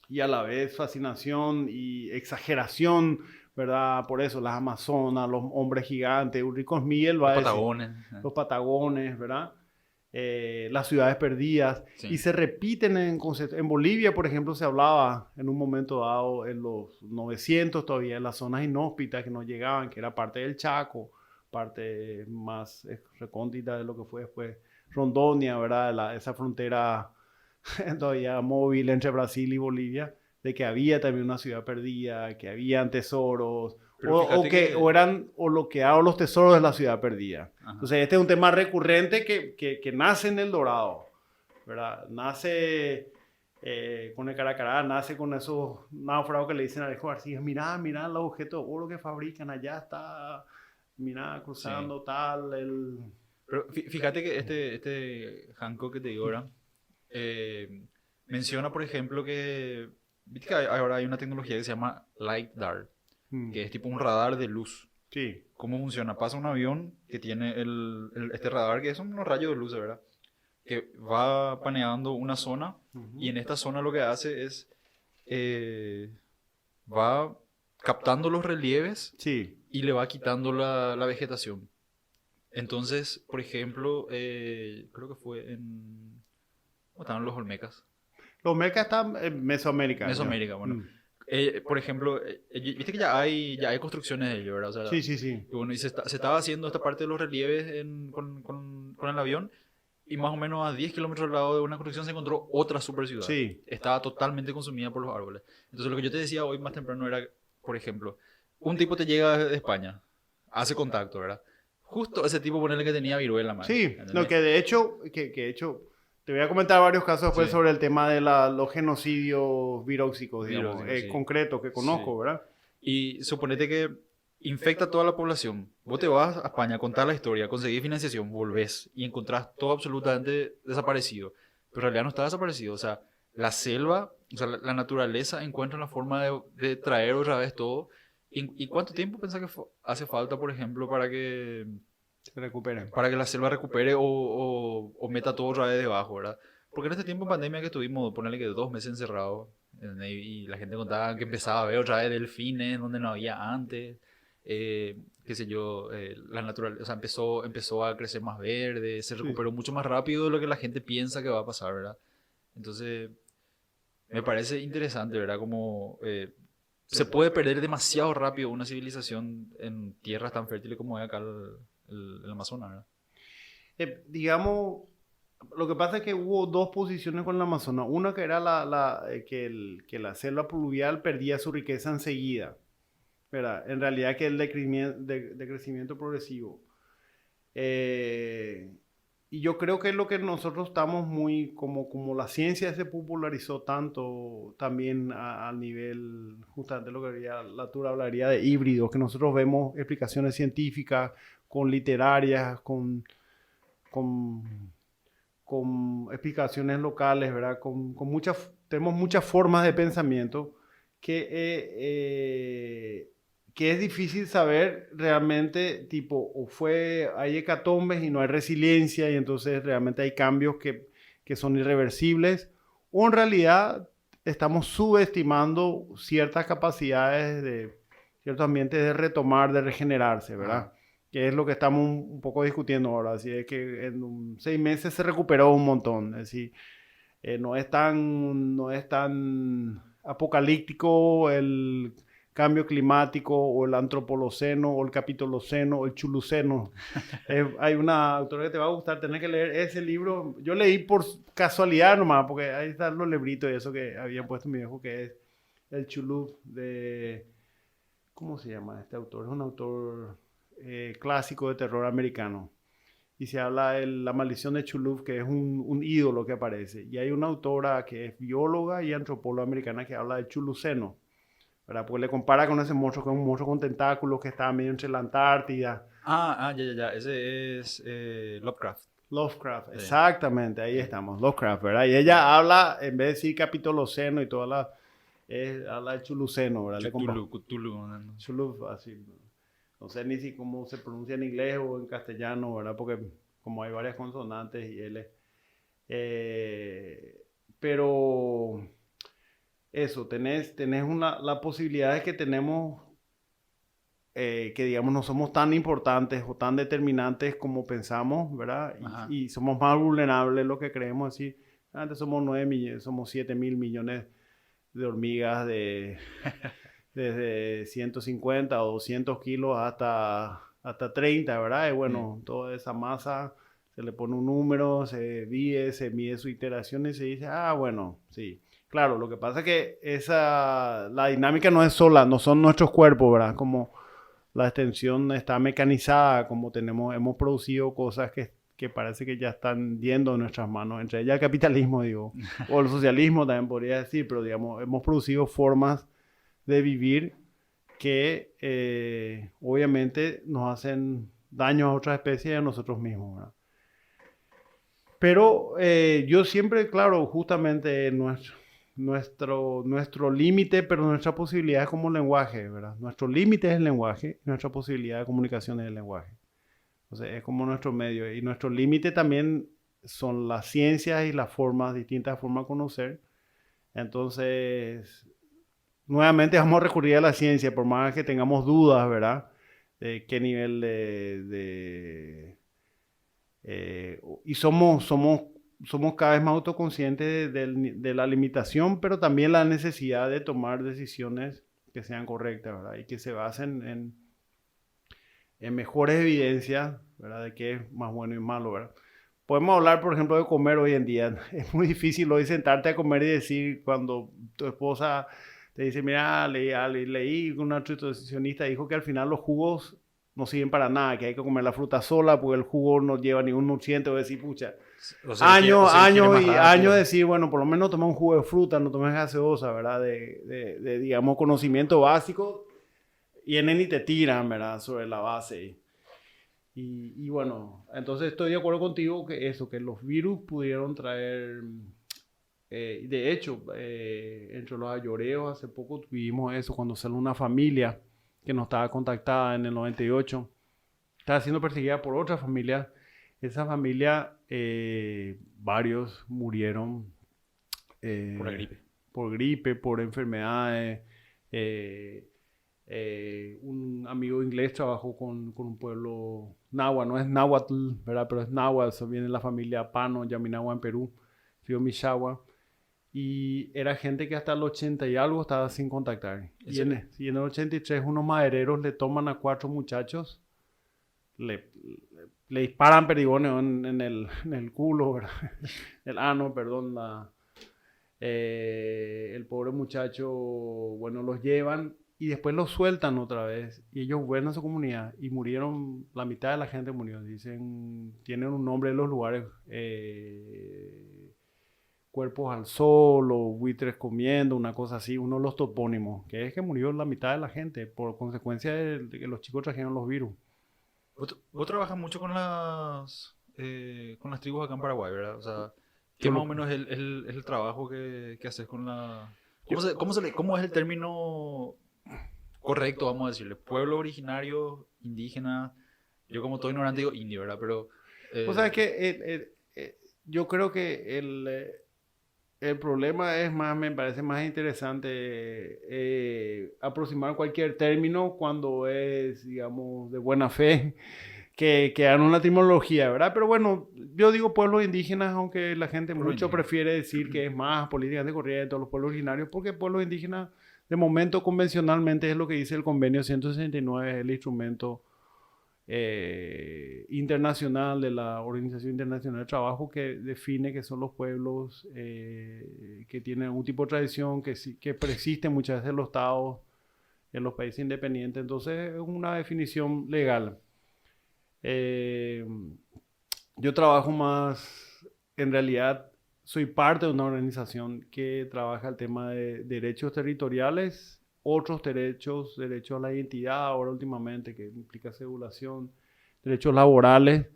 y a la vez fascinación y exageración, ¿verdad? Por eso las Amazonas, los hombres gigantes, Ulrico Smigel va a decir, los Patagones, ¿verdad? Las ciudades perdidas, sí. Y se repiten en Bolivia, por ejemplo, se hablaba en un momento dado en los 900 todavía, en las zonas inhóspitas que no llegaban, que era parte del Chaco, parte más recóndita de lo que fue después Rondonia, ¿verdad? Esa frontera todavía móvil entre Brasil y Bolivia, de que había también una ciudad perdida, que habían tesoros, o lo que hago los tesoros de la ciudad perdida. Ajá. Entonces este es un tema recurrente que nace en el Dorado, ¿verdad? Nace con el Caracará, nace con esos náufragos que le dicen a Alejo García, mirá los objetos de oro que fabrican, allá está, mirá, cruzando, sí. Tal, Pero fíjate que este Hancock que te digo ahora, menciona, por ejemplo, que ahora hay una tecnología que se llama Light Dart, que es tipo un radar de luz. Sí. ¿Cómo funciona? Pasa un avión que tiene este radar, que son unos rayos de luz, ¿verdad? Que va paneando una zona, y en esta zona lo que hace es va captando los relieves, sí. Y le va quitando la vegetación. Entonces, por ejemplo, creo que fue ¿O estaban los Olmecas? Los Mecas están en Mesoamérica. Mesoamérica, bueno. Por ejemplo, viste que ya hay construcciones de ello, ¿verdad? O sea, Sí, sí, sí. y bueno, y se estaba haciendo esta parte de los relieves con el avión, y más o menos a 10 kilómetros al lado de una construcción se encontró otra super ciudad. Sí. Estaba totalmente consumida por los árboles. Entonces lo que yo te decía hoy más temprano era, por ejemplo, un tipo te llega de España, hace contacto, ¿verdad? Justo ese tipo, ponerle que tenía viruela, man. Sí, ¿Entendés? no, que de hecho, te voy a comentar varios casos después Sí. sobre el tema de los genocidios viróxicos, digamos, Viróxicos, sí. concretos que conozco, Sí. ¿verdad? Y suponete que infecta a toda la población. Vos te vas a España a contar la historia, conseguís financiación, volvés y encontrás todo absolutamente desaparecido. Pero en realidad no está desaparecido. O sea, la selva, o sea, la naturaleza encuentra la forma de traer otra vez todo. ¿Y cuánto tiempo pensás que hace falta, por ejemplo, Se recuperen. para que la selva recupere o meta todo otra vez debajo, ¿verdad? Porque en este tiempo de pandemia que estuvimos, ponerle que 2 meses encerrados, y la gente contaba que empezaba a ver otra vez delfines donde no había antes, qué sé yo, la naturaleza, o sea, empezó a crecer más verde, se recuperó mucho más rápido de lo que la gente piensa que va a pasar, ¿verdad? Entonces, me parece interesante, ¿verdad? Como se puede perder demasiado rápido una civilización en tierras tan fértiles como es acá el Amazonas, ¿verdad? Digamos, lo que pasa es que hubo dos posiciones con el Amazonas. Una que era que la selva pluvial perdía su riqueza enseguida, ¿verdad? En realidad que el decrecimiento progresivo. Y yo creo que es lo que nosotros estamos muy, como la ciencia se popularizó tanto también al nivel, justamente lo que Latour hablaría de híbridos, que nosotros vemos explicaciones científicas, con literarias, con explicaciones locales, ¿verdad? Tenemos muchas formas de pensamiento que es difícil saber realmente, tipo, hay hecatombes y no hay resiliencia y entonces realmente hay cambios que son irreversibles, o en realidad estamos subestimando ciertas capacidades de ciertos ambientes de retomar, de regenerarse, ¿verdad? Que es lo que estamos un poco discutiendo ahora. Así es que en 6 meses se recuperó un montón. Es decir, no es tan apocalíptico el cambio climático o el antropoloceno o el capitoloceno o el chuluceno. Hay una autora que te va a gustar, tenés que leer ese libro. Yo leí por casualidad nomás, porque ahí están los libritos y eso que había puesto mi viejo, que es el Chulú de... ¿Cómo se llama este autor? Es un autor clásico de terror americano. Y se habla de la maldición de Chuluf, que es un ídolo que aparece. Y hay una autora que es bióloga y antropóloga americana que habla de Chuluceno, ¿verdad? Porque le compara con ese monstruo, que es un monstruo con tentáculos que está medio entre la Antártida. Ya. Ese es Lovecraft. Lovecraft, Sí. Exactamente, ahí estamos, Lovecraft, ¿verdad? Y ella habla, en vez de decir capitoloceno y toda habla de Chuluceno, ¿verdad? Cthulhu. Chuluf, así. No sé ni si cómo se pronuncia en inglés o en castellano, ¿verdad? Porque como hay varias consonantes y L. Pero eso, tenés la posibilidad de que tenemos, que digamos no somos tan importantes o tan determinantes como pensamos, ¿verdad? Y somos más vulnerables de lo que creemos. Así, antes somos 9 millones, somos 7.000 millones de hormigas desde 150 o 200 kilos hasta 30, ¿verdad? Y bueno, toda esa masa se le pone un número, se mide su iteración y se dice, bueno, sí. Claro, lo que pasa es que la dinámica no es sola, no son nuestros cuerpos, ¿verdad? Como la extensión está mecanizada, como hemos producido cosas que parece que ya están yendo en nuestras manos, entre ellas el capitalismo, digo, o el socialismo también podría decir, pero digamos, hemos producido formas de vivir que obviamente nos hacen daño a otras especies y a nosotros mismos, ¿verdad? Pero yo siempre, claro, justamente nuestro límite, pero nuestra posibilidad es como lenguaje, ¿verdad? Nuestro límite es el lenguaje, nuestra posibilidad de comunicación es el lenguaje. O sea, es como nuestro medio. Y nuestro límite también son las ciencias y las distintas formas de conocer. Entonces, nuevamente vamos a recurrir a la ciencia, por más que tengamos dudas, ¿verdad? De qué nivel y somos somos cada vez más autoconscientes de la limitación, pero también la necesidad de tomar decisiones que sean correctas, ¿verdad? Y que se basen en mejores evidencias, ¿verdad? De qué es más bueno y malo, ¿verdad? Podemos hablar, por ejemplo, de comer hoy en día. Es muy difícil hoy sentarte a comer y decir cuando tu esposa te dice, mira, leí una nutricionista dijo que al final los jugos no sirven para nada, que hay que comer la fruta sola porque el jugo no lleva ningún nutriente. O decir, pucha, años decir, bueno, por lo menos toma un jugo de fruta, no tomes gaseosa, ¿verdad? Digamos, conocimiento básico. Vienen y te tiran, ¿verdad? Sobre la base. Y bueno, entonces estoy de acuerdo contigo que eso, que los virus pudieron traer, de hecho, entre los ayoreos hace poco tuvimos eso, cuando salió una familia que nos estaba contactada en el 98, estaba siendo perseguida por otra familia. Esa familia, varios murieron por gripe, por enfermedades. Un amigo inglés trabajó con un pueblo náhuatl, no es náhuatl, ¿verdad? Pero es náhuatl, eso viene de la familia Pano, Yaminagua en Perú, Río Michagua, y era gente que hasta el 80 y algo estaba sin contactar. Y en el 83 unos madereros le toman a 4 muchachos, le disparan perigones en el culo, ¿verdad? El ano, perdón, el pobre muchacho, bueno, los llevan y después los sueltan otra vez y ellos vuelven a su comunidad y murieron, la mitad de la gente murió, dicen, tienen un nombre de los lugares, Cuerpos al Sol o Buitres Comiendo, una cosa así, uno de los topónimos, que es que murió la mitad de la gente por consecuencia de que los chicos trajeron los virus. Vos trabajas mucho con las tribus acá en Paraguay, ¿verdad? O sea, ¿qué más o menos es el trabajo que haces con la... ¿Cómo es el término correcto, vamos a decirle? Pueblo originario, indígena. Yo como todo ignorante digo indio, ¿verdad? Pero... o sea, es que yo creo que el problema es más, me parece más interesante aproximar cualquier término cuando es, digamos, de buena fe, que dan una etimología, ¿verdad? Pero bueno, yo digo pueblos indígenas, aunque la gente mucho prefiere decir que es más políticamente corriente de todos los pueblos originarios, porque pueblos indígenas, de momento, convencionalmente, es lo que dice el convenio 169, es el instrumento internacional de la Organización Internacional del Trabajo que define que son los pueblos que tienen algún tipo de tradición que persisten muchas veces en los estados, en los países independientes. Entonces es una definición legal. Yo trabajo más, en realidad soy parte de una organización que trabaja el tema de derechos territoriales, otros derechos a la identidad ahora últimamente, que implica segulación, derechos laborales,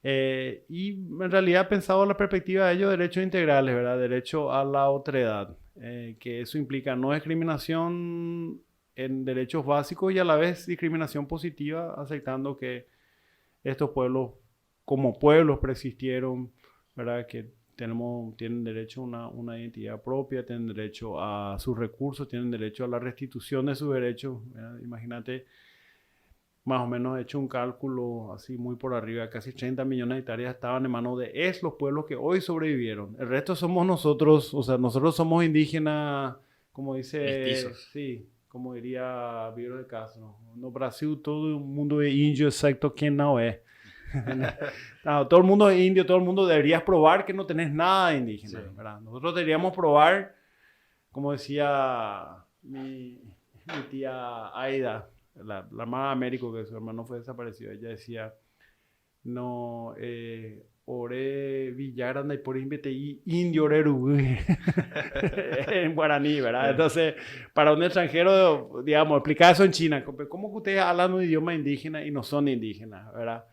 y en realidad he pensado en la perspectiva de ellos derechos integrales, ¿verdad? Derecho a la otredad, que eso implica no discriminación en derechos básicos y a la vez discriminación positiva, aceptando que estos pueblos como pueblos persistieron, ¿verdad? Que tienen derecho a una identidad propia, tienen derecho a sus recursos, tienen derecho a la restitución de sus derechos. Imagínate, más o menos he hecho un cálculo así muy por arriba, casi 30 millones de hectáreas estaban en manos de los pueblos que hoy sobrevivieron. El resto somos nosotros, o sea, nosotros somos indígenas, como dice, mestizos. Sí, como diría Viro de Castro. No Brasil todo el mundo es indio, excepto quien no es. No, todo el mundo es indio, todo el mundo deberías probar que no tenés nada de indígena, sí. ¿Verdad? Nosotros deberíamos probar, como decía mi tía Aida, la hermana de Américo, que su hermano fue desaparecido, ella decía, no, ore Villagranda y por INVTI, indio oreru, en guaraní, ¿verdad? Entonces, para un extranjero, digamos, explicar eso en China, ¿cómo que ustedes hablan un idioma indígena y no son indígenas, ¿verdad?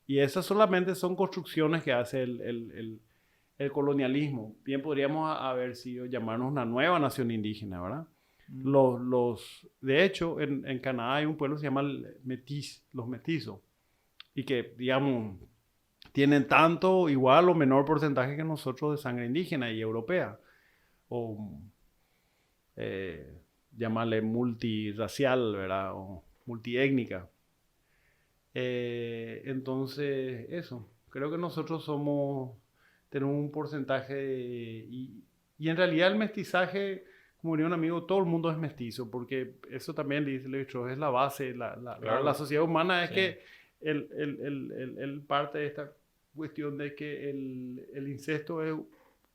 Y esas solamente son construcciones que hace el colonialismo. Bien podríamos haber sido llamarnos una nueva nación indígena, ¿verdad? De hecho, en Canadá hay un pueblo que se llama los metizos, y que, digamos, tienen tanto, igual o menor porcentaje que nosotros de sangre indígena y europea, o llamarle multirracial, ¿verdad? O multiétnica. Entonces, eso, creo que nosotros tenemos un porcentaje y en realidad el mestizaje, como diría un amigo, todo el mundo es mestizo, porque eso también dice Levi-Strauss, es la base, Claro. la sociedad humana es Sí. que el parte de esta cuestión de que el incesto es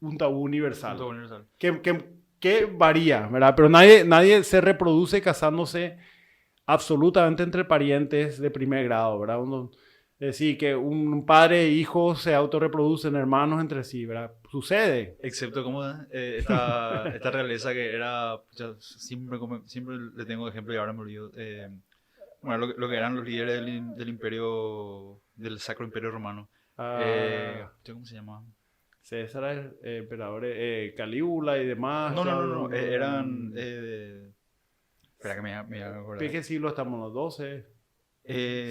un tabú universal, Punto universal. que varía, ¿verdad? Pero nadie se reproduce casándose absolutamente entre parientes de primer grado, ¿verdad? Es decir, que un padre e hijo se autorreproducen, hermanos entre sí, ¿verdad? Sucede. Excepto como esta realeza que era, pucha, siempre le tengo ejemplo y ahora me olvido. Bueno, lo que eran los líderes del imperio, del Sacro Imperio Romano. ¿Cómo se llama? César, emperadores, Calígula y demás. No, eran... espera que me haga acordar. ¿De qué siglo estamos? ¿Los 12?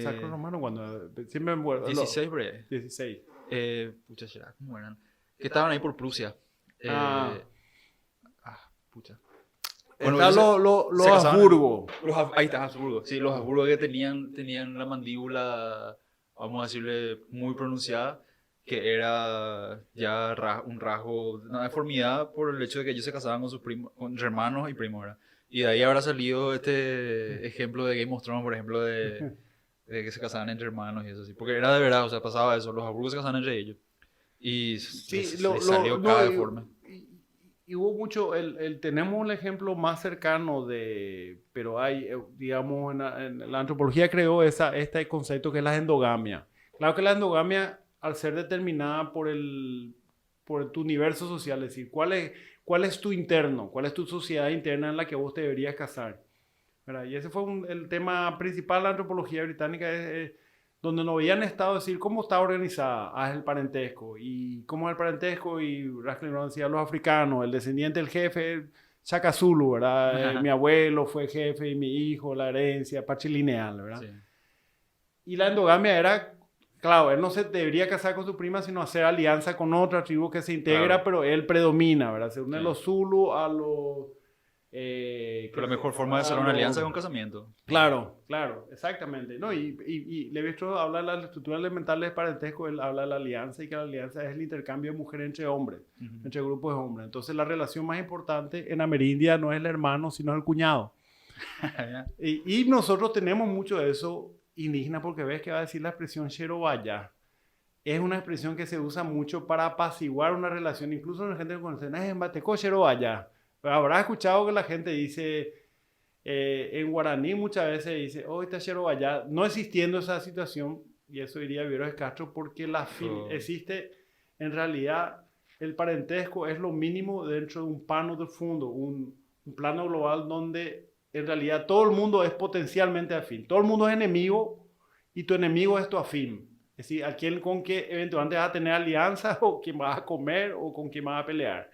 Sacro Romano, cuando... Siempre me acuerdo. 16, por ahí. 16. Pucha, será, ¿cómo eran? Que estaban ahí por Prusia. Pucha. Bueno, están los Habsburgo. Ahí está, Habsburgo. Sí, los Habsburgo que tenían la mandíbula, vamos a decirle, muy pronunciada, que era ya un rasgo, una deformidad por el hecho de que ellos se casaban con sus primos, con hermanos y primos, ¿verdad? Y de ahí habrá salido este ejemplo de Game of Thrones, por ejemplo, de que se casaban entre hermanos y eso así. Porque era de verdad, o sea, pasaba eso, los Habsburgo se casaban entre ellos. Y sí, les salió cada deforme. Y hubo mucho, tenemos el ejemplo más cercano pero hay, digamos, en la antropología creó este concepto que es la endogamia. Claro que la endogamia, al ser determinada por tu universo social, es decir, ¿cuál es tu interno? ¿Cuál es tu sociedad interna en la que vos te deberías casar? ¿Verdad? Y ese fue el tema principal de la antropología británica, donde no habían estado decir cómo está organizada el parentesco y cómo es el parentesco y Radcliffe nos decía los africanos, el descendiente del jefe, Shaka Zulu, ¿verdad? Mi abuelo fue jefe y mi hijo, la herencia, patrilineal, ¿verdad? Sí. Y la endogamia era, claro, él no se debería casar con su prima, sino hacer alianza con otra tribu que se integra, claro, pero él predomina, ¿verdad? Se unen los Zulu a los... pero la mejor forma de hacer una alianza es un casamiento. Claro, exactamente. No, y Levi-Strauss habla de las estructuras elementales de parentesco, él habla de la alianza y que la alianza es el intercambio de mujer entre hombres, entre grupos de hombres. Entonces la relación más importante en Amerindia no es el hermano, sino el cuñado. y nosotros tenemos mucho de eso indígena, porque ves que va a decir la expresión Sherobaya. Es una expresión que se usa mucho para apaciguar una relación, incluso la gente que conoce, es en Bateco Sherobaya. Habrás escuchado que la gente dice, en guaraní muchas veces dice, oh, está Sherobaya, no existiendo esa situación, y eso diría Vieros de Castro, porque existe, en realidad, el parentesco es lo mínimo dentro de un plano de fondo, un plano global donde en realidad todo el mundo es potencialmente afín, todo el mundo es enemigo y tu enemigo es tu afín. Es decir, a quien con que eventualmente vas a tener alianza o quien vas a comer o con quien vas a pelear.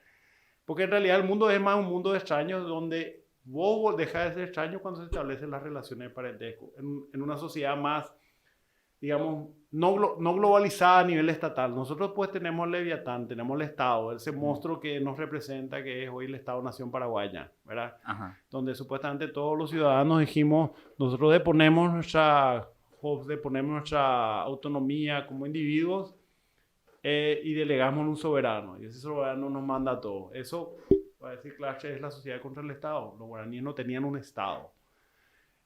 Porque en realidad el mundo es más un mundo de extraños donde vos dejas de ser extraño cuando se establecen las relaciones de parentesco. En una sociedad más, digamos, no globalizada a nivel estatal. Nosotros pues tenemos el Leviatán, tenemos el Estado, ese monstruo que nos representa, que es hoy el Estado-Nación Paraguaya, ¿verdad? Ajá. Donde supuestamente todos los ciudadanos dijimos, nosotros deponemos nuestra autonomía como individuos, y delegamos un soberano, y ese soberano nos manda a todos. Eso, para decir claro, es la sociedad contra el Estado. Los guaraníes no tenían un Estado.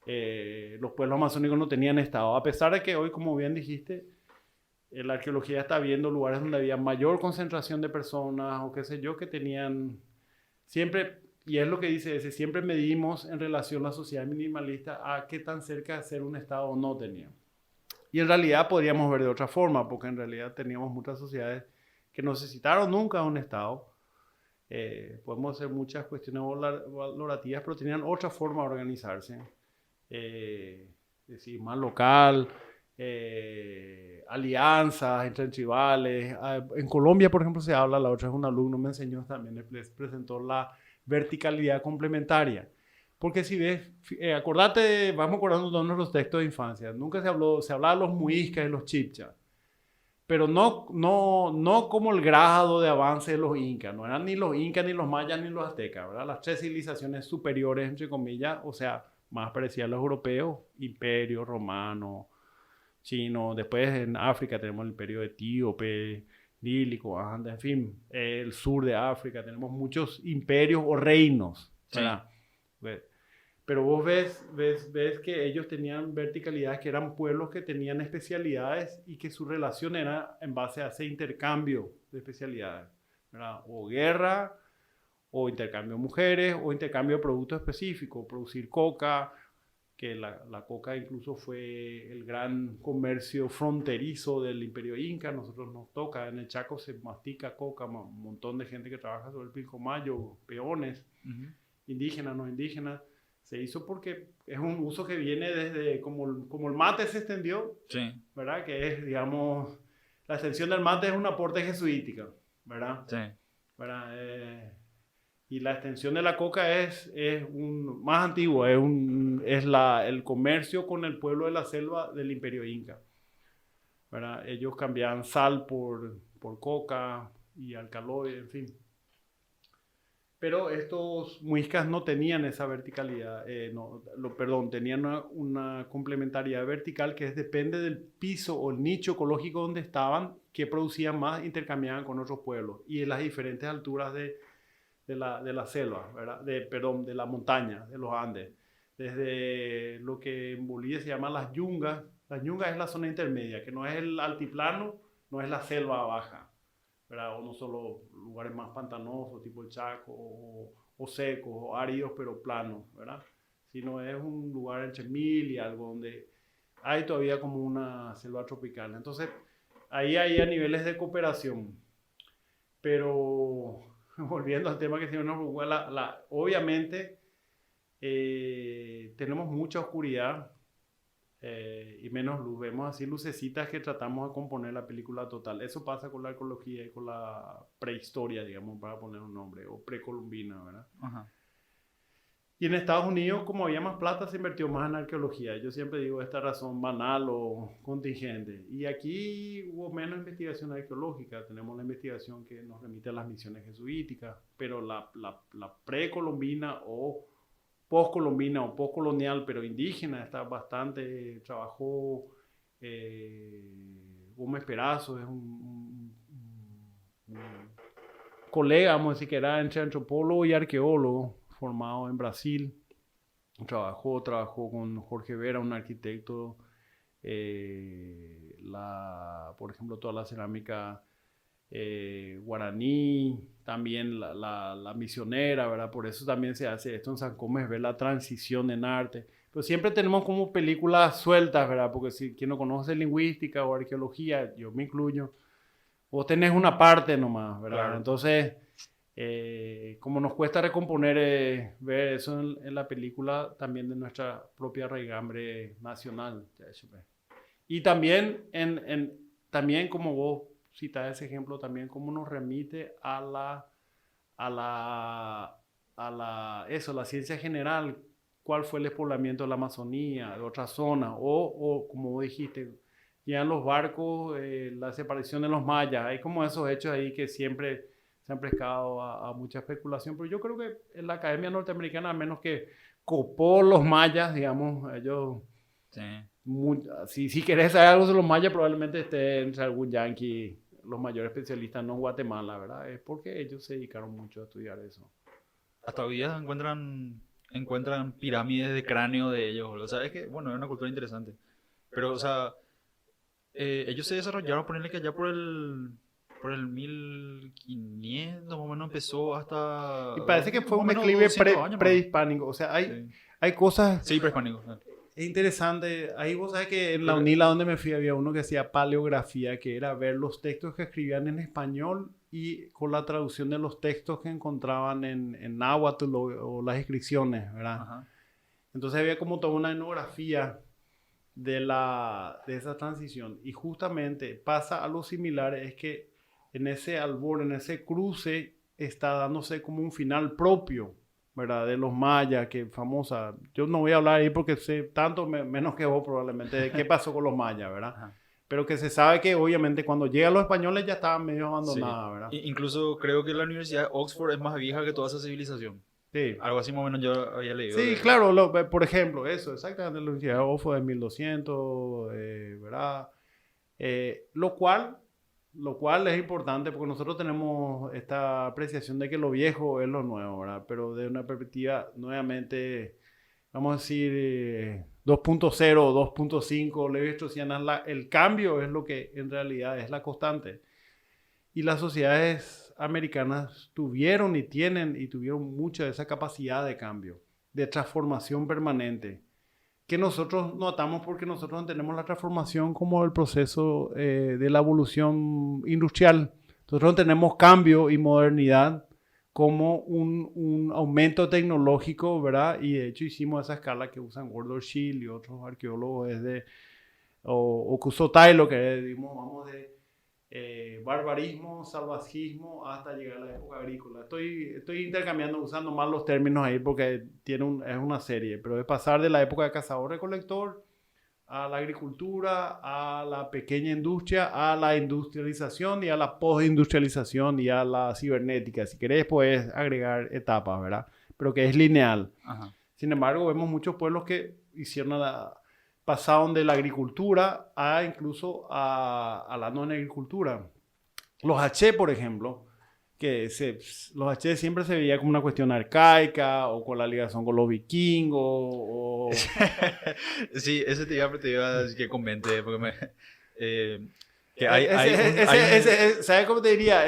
Los pueblos amazónicos no tenían Estado. A pesar de que hoy, como bien dijiste, la arqueología está viendo lugares donde había mayor concentración de personas, o qué sé yo, que tenían siempre, y es lo que dice ese, siempre medimos en relación a la sociedad minimalista a qué tan cerca de ser un Estado no tenían. Y en realidad podríamos ver de otra forma, porque en realidad teníamos muchas sociedades que no necesitaron nunca un Estado. Podemos hacer muchas cuestiones valorativas, pero tenían otra forma de organizarse. Es decir, más local, alianzas entre tribales. En Colombia, por ejemplo, se habla, la otra es un alumno, me enseñó también, les presentó la verticalidad complementaria. Porque si ves, acordate, vamos acordando de nuestros textos de infancia, nunca se hablaba de los muiscas y los chibchas, pero no como el grado de avance de los incas, no eran ni los incas, ni los mayas, ni los aztecas, ¿verdad? Las tres civilizaciones superiores, entre comillas, o sea, más parecidas a los europeos, imperio romano, chino, después en África tenemos el imperio etíope, Dílico, Andes, en fin, el sur de África, tenemos muchos imperios o reinos, ¿verdad? Sí. Pero vos ves que ellos tenían verticalidades, que eran pueblos que tenían especialidades y que su relación era en base a ese intercambio de especialidades, ¿verdad? O guerra, o intercambio de mujeres, o intercambio de productos específicos, producir coca, que la coca incluso fue el gran comercio fronterizo del Imperio Inca. Nosotros nos toca, en el Chaco se mastica coca, un montón de gente que trabaja sobre el Pilcomayo, peones, indígenas, no indígenas. Se hizo porque es un uso que viene desde, como el mate se extendió, sí, ¿verdad? Que es, digamos, la extensión del mate es un aporte jesuítico, ¿verdad? Sí. ¿Verdad? Y la extensión de la coca es más antiguo, es el comercio con el pueblo de la selva del Imperio Inca, ¿verdad? Ellos cambiaban sal por coca y alcaloide, en fin. Pero estos muiscas no tenían esa verticalidad, tenían una complementariedad vertical que depende del piso o el nicho ecológico donde estaban, que producían más, intercambiaban con otros pueblos y en las diferentes alturas de la selva, ¿verdad? De la montaña, de los Andes. Desde lo que en Bolivia se llama las yungas. Las yungas es la zona intermedia, que no es el altiplano, no es la selva baja, ¿verdad? O no solo lugares más pantanosos, tipo el Chaco, o secos, o áridos, pero planos, ¿verdad? Sino es un lugar entre 1000 y algo donde hay todavía como una selva tropical. Entonces, ahí hay a niveles de cooperación. Pero, volviendo al tema que se nos obviamente tenemos mucha oscuridad y menos luz. Vemos así lucecitas que tratamos de componer la película total. Eso pasa con la arqueología y con la prehistoria, digamos, para poner un nombre, o precolombina, ¿verdad? Ajá. Y en Estados Unidos, como había más plata, se invirtió más en arqueología. Yo siempre digo esta razón banal o contingente. Y aquí hubo menos investigación arqueológica. Tenemos la investigación que nos remite a las misiones jesuíticas, pero la precolombina o postcolombina o postcolonial, pero indígena, está bastante, trabajó Gómez Perazo, es un colega, vamos a decir, que era entre antropólogo y arqueólogo, formado en Brasil. Trabajó con Jorge Vera, un arquitecto, por ejemplo, toda la cerámica guaraní, también la misionera, ¿verdad? Por eso también se hace esto en San Comes, ver la transición en arte. Pero siempre tenemos como películas sueltas, ¿verdad? Porque si quien no conoce lingüística o arqueología, yo me incluyo, vos tenés una parte nomás, ¿verdad? Claro. Entonces, como nos cuesta recomponer, ver eso en la película, también de nuestra propia raigambre nacional. Y también, también como vos citar ese ejemplo también, cómo nos remite a la ciencia general, cuál fue el despoblamiento de la Amazonía, de otras zonas, o como vos dijiste, ya en los barcos, la desaparición de los mayas, hay como esos hechos ahí que siempre se han prestado a mucha especulación, pero yo creo que en la Academia Norteamericana, a menos que copó los mayas, digamos, ellos... Sí. Si querés saber algo sobre los mayas, probablemente esté entre algún yanqui, los mayores especialistas, no en Guatemala, ¿verdad? Es porque ellos se dedicaron mucho a estudiar eso. Hasta hoy día encuentran pirámides de cráneo de ellos, o sea, es que, bueno, es una cultura interesante. Pero, o sea, ellos se desarrollaron, ponerle que allá por el 1500, más o menos empezó hasta... Y parece que fue un declive prehispánico, o sea, hay cosas... Sí, prehispánico. Es interesante. Ahí vos sabés que en la UNILA donde me fui había uno que hacía paleografía, que era ver los textos que escribían en español y con la traducción de los textos que encontraban en náhuatl o las inscripciones, ¿verdad? Ajá. Entonces había como toda una etnografía de esa transición. Y justamente pasa algo similar, es que en ese albor, en ese cruce, está dándose como un final propio, ¿verdad? De los mayas, que famosa. Yo no voy a hablar ahí porque sé tanto menos que vos probablemente de qué pasó con los mayas, ¿verdad? Ajá. Pero que se sabe que obviamente cuando llegan los españoles ya estaban medio abandonadas, sí. ¿Verdad? Incluso creo que la Universidad de Oxford es más vieja que toda esa civilización. Sí. Algo así más o menos yo había leído. Sí, claro, por ejemplo, eso, exactamente, la Universidad de Oxford de 1200, ¿verdad? Lo cual lo cual es importante porque nosotros tenemos esta apreciación de que lo viejo es lo nuevo, ¿verdad? Pero de una perspectiva, nuevamente, vamos a decir, 2.0, 2.5, Levi-Straussiana, el cambio es lo que en realidad es la constante. Y las sociedades americanas tuvieron mucha de esa capacidad de cambio, de transformación permanente, que nosotros notamos porque nosotros entendemos la transformación como el proceso de la evolución industrial. Nosotros tenemos cambio y modernidad como un aumento tecnológico, ¿verdad? Y de hecho hicimos esa escala que usan Gordon Schill y otros arqueólogos o Kusotai, lo que dimos, vamos de barbarismo, salvajismo, hasta llegar a la época agrícola. Estoy intercambiando, usando mal los términos ahí porque es una serie, pero es pasar de la época de cazador-recolector a la agricultura, a la pequeña industria, a la industrialización y a la postindustrialización y a la cibernética. Si querés, puedes agregar etapas, ¿verdad? Pero que es lineal. Ajá. Sin embargo, vemos muchos pueblos que pasaron de la agricultura incluso a la no agricultura. Los H, por ejemplo, los H siempre se veía como una cuestión arcaica o con la ligación con los vikingos. Sí, ese te iba a decir que comente, porque ¿sabes cómo te diría?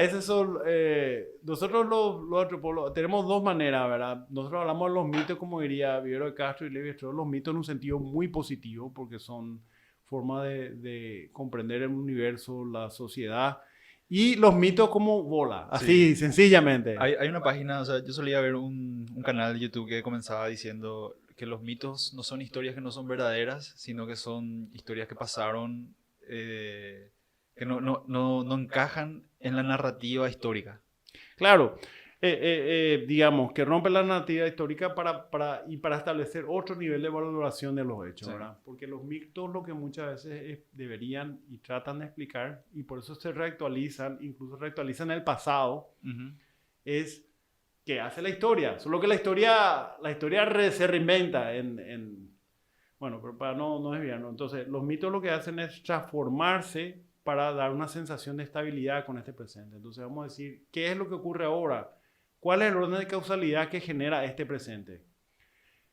Nosotros los antropólogos tenemos dos maneras, ¿verdad? Nosotros hablamos de los mitos, como diría Vivero de Castro y Levi-Strauss, los mitos en un sentido muy positivo, porque son forma de comprender el universo, la sociedad, y los mitos como bola, así, sí, sencillamente. Hay una página, o sea, yo solía ver un canal de YouTube que comenzaba diciendo que los mitos no son historias que no son verdaderas, sino que son historias que pasaron, que no encajan en la narrativa histórica. Claro, digamos, que rompe la narrativa histórica para establecer otro nivel de valoración de los hechos, sí, ¿verdad? Porque los mitos lo que muchas veces deberían y tratan de explicar, y por eso se reactualizan, incluso reactualizan el pasado, es que hace la historia. Solo que la historia se reinventa bueno, pero para no desviarnos. Entonces, los mitos lo que hacen es transformarse para dar una sensación de estabilidad con este presente. Entonces vamos a decir, ¿qué es lo que ocurre ahora? ¿Cuál es el orden de causalidad que genera este presente?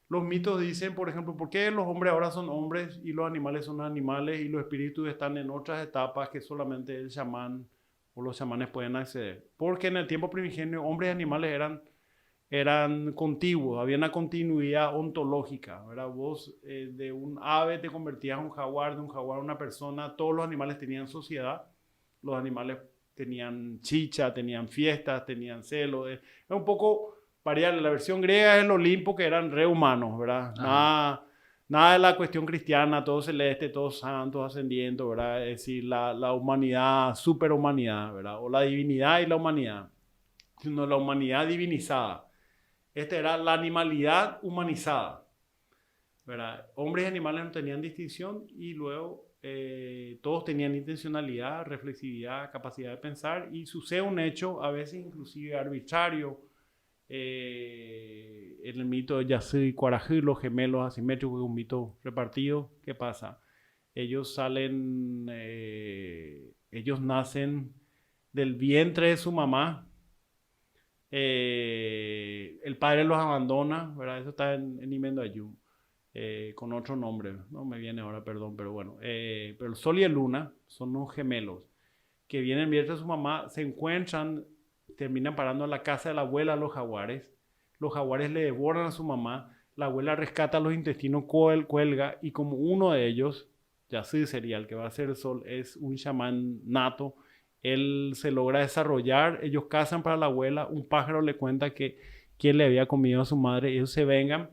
Los mitos dicen, por ejemplo, ¿por qué los hombres ahora son hombres y los animales son animales y los espíritus están en otras etapas que solamente el chamán o los chamanes pueden acceder? Porque en el tiempo primigenio hombres y animales eran contiguos, había una continuidad ontológica, ¿verdad? Vos de un ave te convertías en un jaguar, de un jaguar a una persona, todos los animales tenían sociedad, los animales tenían chicha, tenían fiestas, tenían celos, es un poco variable. La versión griega es el Olimpo, que eran rehumanos, ¿verdad? Nada de la cuestión cristiana, todo celeste, todos santos, ascendiendo, ¿verdad? Es decir, la humanidad, superhumanidad, ¿verdad? O la divinidad y la humanidad, sino la humanidad divinizada. Esta era la animalidad humanizada, ¿verdad? Hombres y animales no tenían distinción y luego todos tenían intencionalidad, reflexividad, capacidad de pensar, y sucede un hecho, a veces inclusive arbitrario, en el mito de Yazid y Cuarají, los gemelos asimétricos, un mito repartido. ¿Qué pasa? Ellos nacen del vientre de su mamá. El padre los abandona, ¿verdad? Eso está en Nimendo Ayú, con otro nombre, no me viene ahora, perdón, pero bueno. Pero el Sol y el Luna son unos gemelos que vienen del vientre de su mamá, se encuentran, terminan parando en la casa de la abuela los jaguares le devoran a su mamá, la abuela rescata los intestinos, cuelga, y como uno de ellos, Yazid sería el que va a ser el Sol, es un chamán nato, él se logra desarrollar, ellos cazan para la abuela, un pájaro le cuenta que quién le había comido a su madre, y ellos se vengan,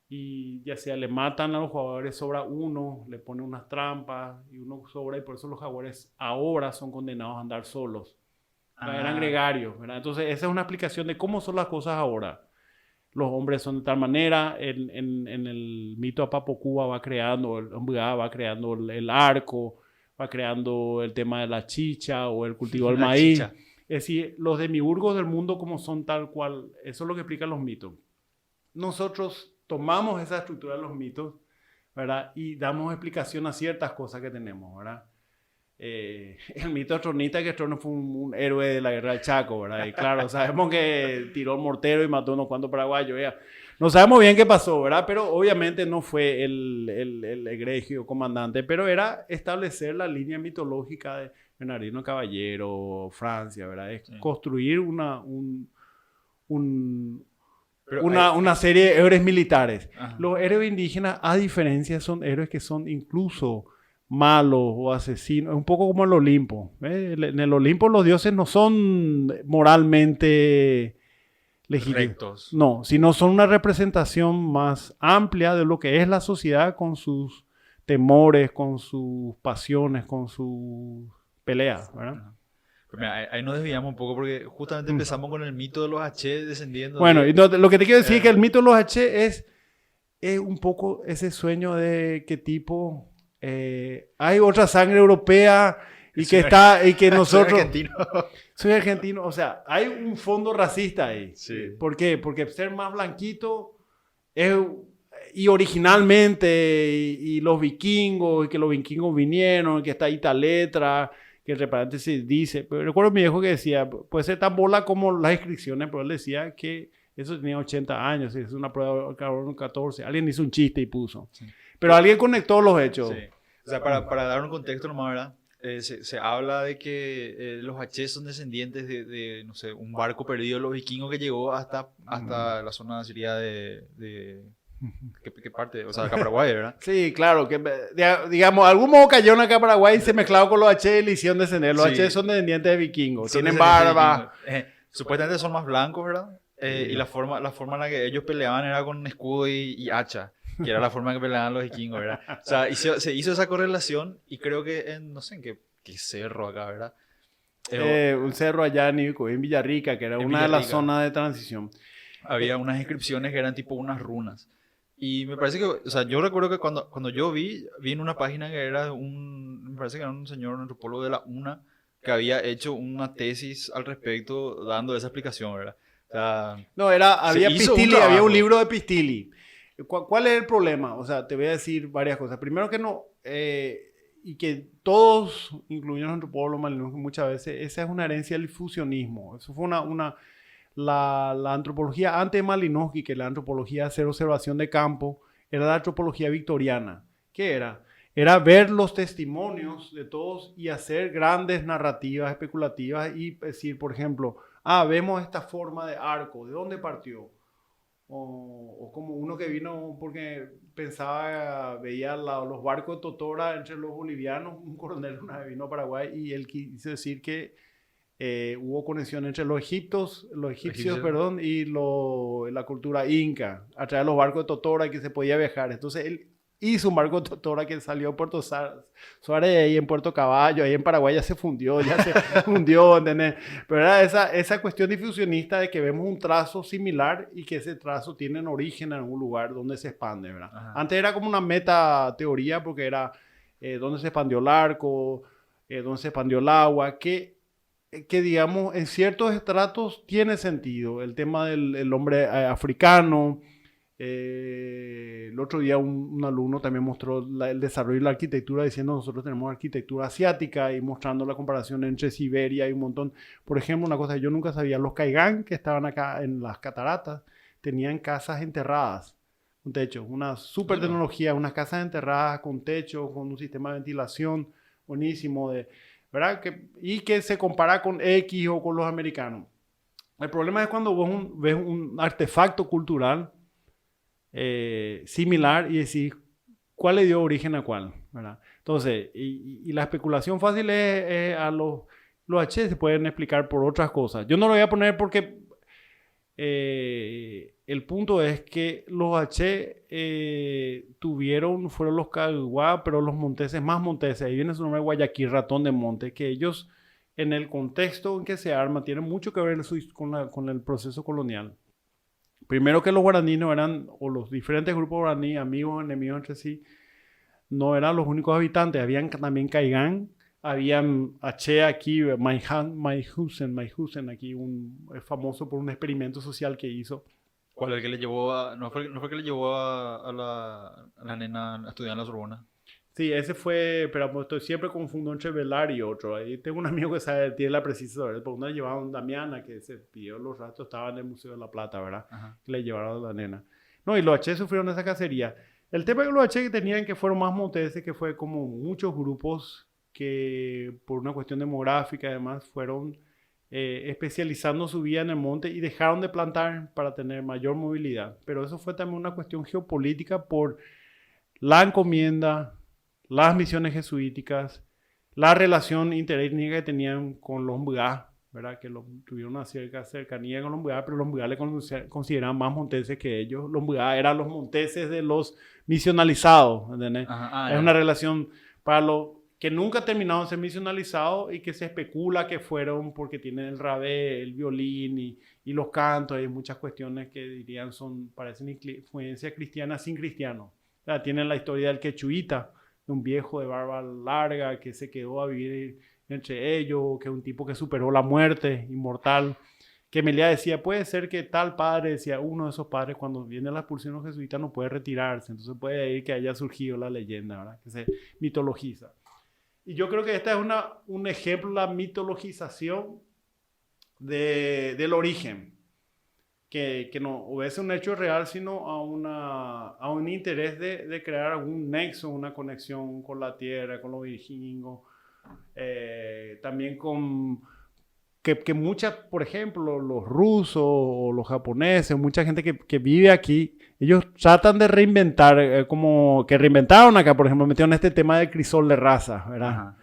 y ya sea le matan a los jaguares, sobra uno, le ponen unas trampas, y uno sobra, y por eso los jaguares ahora son condenados a andar solos. Eran gregarios, ¿verdad? Entonces esa es una explicación de cómo son las cosas ahora. Los hombres son de tal manera, en el mito de Apapocuba va creando el arco, va creando el tema de la chicha o el cultivo del maíz. Chicha. Es decir, los demiurgos del mundo como son tal cual, eso es lo que explican los mitos. Nosotros tomamos esa estructura de los mitos, ¿verdad? Y damos explicación a ciertas cosas que tenemos, ¿verdad? el mito de Tronita, que Trono fue un héroe de la guerra del Chaco, ¿verdad? Y claro, sabemos que tiró el mortero y mató unos cuantos paraguayos, ya. No sabemos bien qué pasó, ¿verdad? Pero obviamente no fue el egregio comandante, pero era establecer la línea mitológica de Bernardino Caballero, Francia, ¿verdad? Es construir una serie de héroes militares. Ajá. Los héroes indígenas, a diferencia, son héroes que son incluso malos o asesinos. Es un poco como el Olimpo. En el Olimpo los dioses no son moralmente rectos. No, sino son una representación más amplia de lo que es la sociedad con sus temores, con sus pasiones, con sus peleas, ¿verdad? Pues mira, ahí nos desviamos un poco porque justamente empezamos con el mito de los H descendiendo. Bueno, y lo que te quiero decir es que el mito de los H es un poco ese sueño de que tipo hay otra sangre europea y que nosotros... Soy argentino. O sea, hay un fondo racista ahí. Sí. ¿Por qué? Porque ser más blanquito y originalmente y los vikingos, y que los vikingos vinieron, que está ahí tal letra, que entre paréntesis dice, pero recuerdo a mi viejo que decía, puede ser tan bola como las inscripciones, pero él decía que eso tenía 80 años, es una prueba de carbono 14. Alguien hizo un chiste y puso. Sí. Pero alguien conectó los hechos. Sí. O sea, para dar un contexto nomás, ¿verdad? Se habla de que los H son descendientes de, no sé, un barco perdido de los vikingos que llegó hasta la zona sería de ¿qué parte? O sea, acá Paraguay, ¿verdad? Sí, claro, que digamos, algún modo cayeron acá a Paraguay y se mezclaron con los H y le hicieron descender. Los H son descendientes de vikingos, tienen barba. Supuestamente son más blancos, ¿verdad? Y la forma en la que ellos peleaban era con escudo y hacha, que era la forma en que peleaban los vikingos, ¿verdad? O sea, se hizo esa correlación y creo que no sé en qué cerro acá, ¿verdad? Un cerro allá en Villarrica, que era una de las zonas de transición. Había unas inscripciones que eran tipo unas runas. Y me parece que, o sea, yo recuerdo que cuando yo vi en una página que era me parece que era un señor, un antropólogo de la UNA, que había hecho una tesis al respecto dando esa explicación, ¿verdad? O sea, no, había Pistili, había un libro de Pistili. ¿Cuál es el problema? O sea, te voy a decir varias cosas. Primero que no, y que todos, incluyendo los antropólogos Malinowski, muchas veces, esa es una herencia del fusionismo. Eso fue la antropología antes de Malinowski, que la antropología de hacer observación de campo, era la antropología victoriana. ¿Qué era? Era ver los testimonios de todos y hacer grandes narrativas especulativas y decir, por ejemplo, vemos esta forma de arco, ¿de dónde partió? O como uno que vino porque veía los barcos de Totora entre los bolivianos, un coronel una vez vino a Paraguay y él quiso decir que hubo conexión entre los egipcios, y la cultura inca, a través de los barcos de Totora que se podía viajar. Entonces él hizo un barco de Totora que salió a Puerto Suárez, ahí en Puerto Caballo, ahí en Paraguay ya se fundió, ¿entendés? Pero era esa cuestión difusionista de que vemos un trazo similar y que ese trazo tiene un origen en algún lugar donde se expande, ¿verdad? Ajá. Antes era como una meta teoría porque era dónde se expandió el arco, dónde se expandió el agua, que digamos en ciertos estratos tiene sentido. El tema del hombre africano. El otro día un alumno también mostró el desarrollo de la arquitectura diciendo nosotros tenemos arquitectura asiática y mostrando la comparación entre Siberia y un montón. Por ejemplo, una cosa que yo nunca sabía, los Caigán que estaban acá en las cataratas tenían casas enterradas con techo, una super tecnología, unas casas enterradas con techo, con un sistema de ventilación buenísimo, ¿verdad? Y que se compara con X o con los americanos. El problema es cuando vos ves un artefacto cultural similar y decir cuál le dio origen a cuál, ¿verdad? Entonces, y la especulación fácil es a los H se pueden explicar por otras cosas. Yo no lo voy a poner porque el punto es que los H fueron los Caguá, pero los monteses, más monteses, ahí viene su nombre Guayaquil, ratón de monte, que ellos en el contexto en que se arma tienen mucho que ver con el proceso colonial. Primero que los guaraníes no eran, o los diferentes grupos guaraníes, amigos, enemigos entre sí, no eran los únicos habitantes. Habían también Caigán, habían H aquí, Mayhusen aquí, es famoso por un experimento social que hizo. ¿Cuál es el que le llevó no fue el que le llevó a la nena a estudiar en la Sorbona? Sí, ese fue, pero pues, siempre confundo entre velar y otro. Ahí tengo un amigo que sabe, tiene la precisión, ¿verdad? Porque una llevaban Damiana, que se pidió los rastros, estaba en el Museo de la Plata, ¿verdad? Ajá. Que le llevaron a la nena. No, y los H sufrieron esa cacería. El tema de los H que tenían que fueron más monteses, que fue como muchos grupos que por una cuestión demográfica además fueron especializando su vida en el monte y dejaron de plantar para tener mayor movilidad. Pero eso fue también una cuestión geopolítica por la encomienda, las misiones jesuíticas, la relación interétnica que tenían con los Mbá, ¿verdad? Que tuvieron una cierta cercanía con los Mbá, pero los Mbá le consideraban más monteses que ellos. Los Mbá eran los monteses de los misionalizados, ¿entendés? Ajá, Es una relación para los que nunca terminaron de ser misionalizados y que se especula que fueron porque tienen el rabé, el violín y los cantos. Hay muchas cuestiones que dirían parecen influencia cristiana sin cristiano. O sea, tienen la historia del quechuita, de un viejo de barba larga que se quedó a vivir entre ellos, que es un tipo que superó la muerte inmortal. Que Melía decía, puede ser que tal padre, decía uno de esos padres, cuando viene la expulsión jesuita no puede retirarse, entonces puede ir que haya surgido la leyenda, ¿verdad? Que se mitologiza. Y yo creo que esta es un ejemplo, la mitologización del origen, que no obedece a un hecho real, sino a un interés de crear algún nexo, una conexión con la tierra, con los vikingos, también con que muchas, por ejemplo, los rusos o los japoneses, mucha gente que vive aquí, ellos tratan de reinventar, como que reinventaron acá, por ejemplo, metieron este tema del crisol de raza, ¿verdad?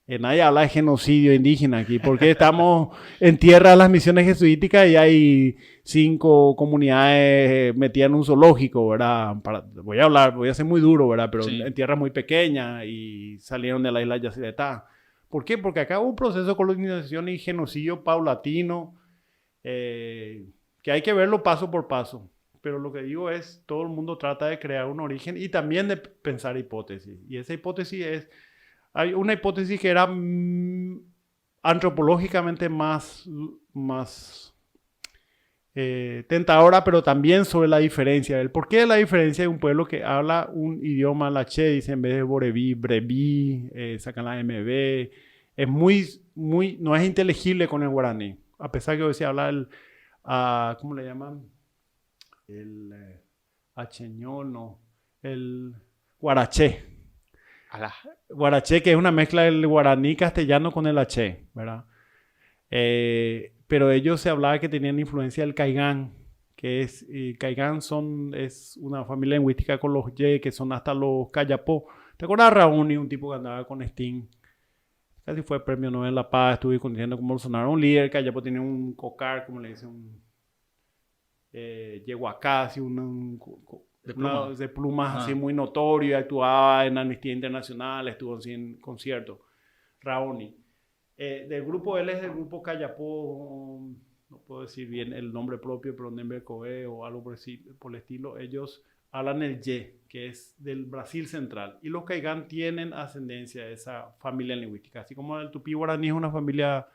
Nadie habla de genocidio indígena aquí, porque estamos en tierra de las misiones jesuíticas y hay 5 comunidades metidas en un zoológico, ¿verdad? Voy a ser muy duro, ¿verdad? Pero sí, en tierra muy pequeña y salieron de la isla Yacyretá. ¿Por qué? Porque acá hubo un proceso de colonización y genocidio paulatino que hay que verlo paso por paso. Pero lo que digo es, todo el mundo trata de crear un origen y también de pensar hipótesis. Y esa hipótesis hay una hipótesis que era antropológicamente más tentadora, pero también sobre la diferencia. El porqué de la diferencia de un pueblo que habla un idioma laché, dice en vez de boreví, breví, sacan la MB. Es no es inteligible con el guaraní. A pesar que hoy se habla ¿cómo le llaman? El acheñol, no. El guaraché. Guaraché, que es una mezcla del guaraní castellano con el aché, ¿verdad? Pero ellos se hablaba que tenían influencia del caigán, que caigán es una familia lingüística con los ye, que son hasta los cayapó. ¿Te acuerdas de Raúl, un tipo que andaba con Sting? Casi fue premio Nobel de la Paz, estuve conociendo con Bolsonaro, un líder, cayapó tenía un cocar, como le dicen, yehuacá, así de plumas así muy notorio, actuaba en Amnistía Internacional, estuvo así en conciertos. Raoni. Del grupo, él es del grupo Cayapó, no puedo decir bien el nombre propio, pero Nembercoé o algo por el estilo. Ellos hablan el ye, que es del Brasil central. Y los caigán tienen ascendencia de esa familia lingüística. Así como el tupí guaraní es una familia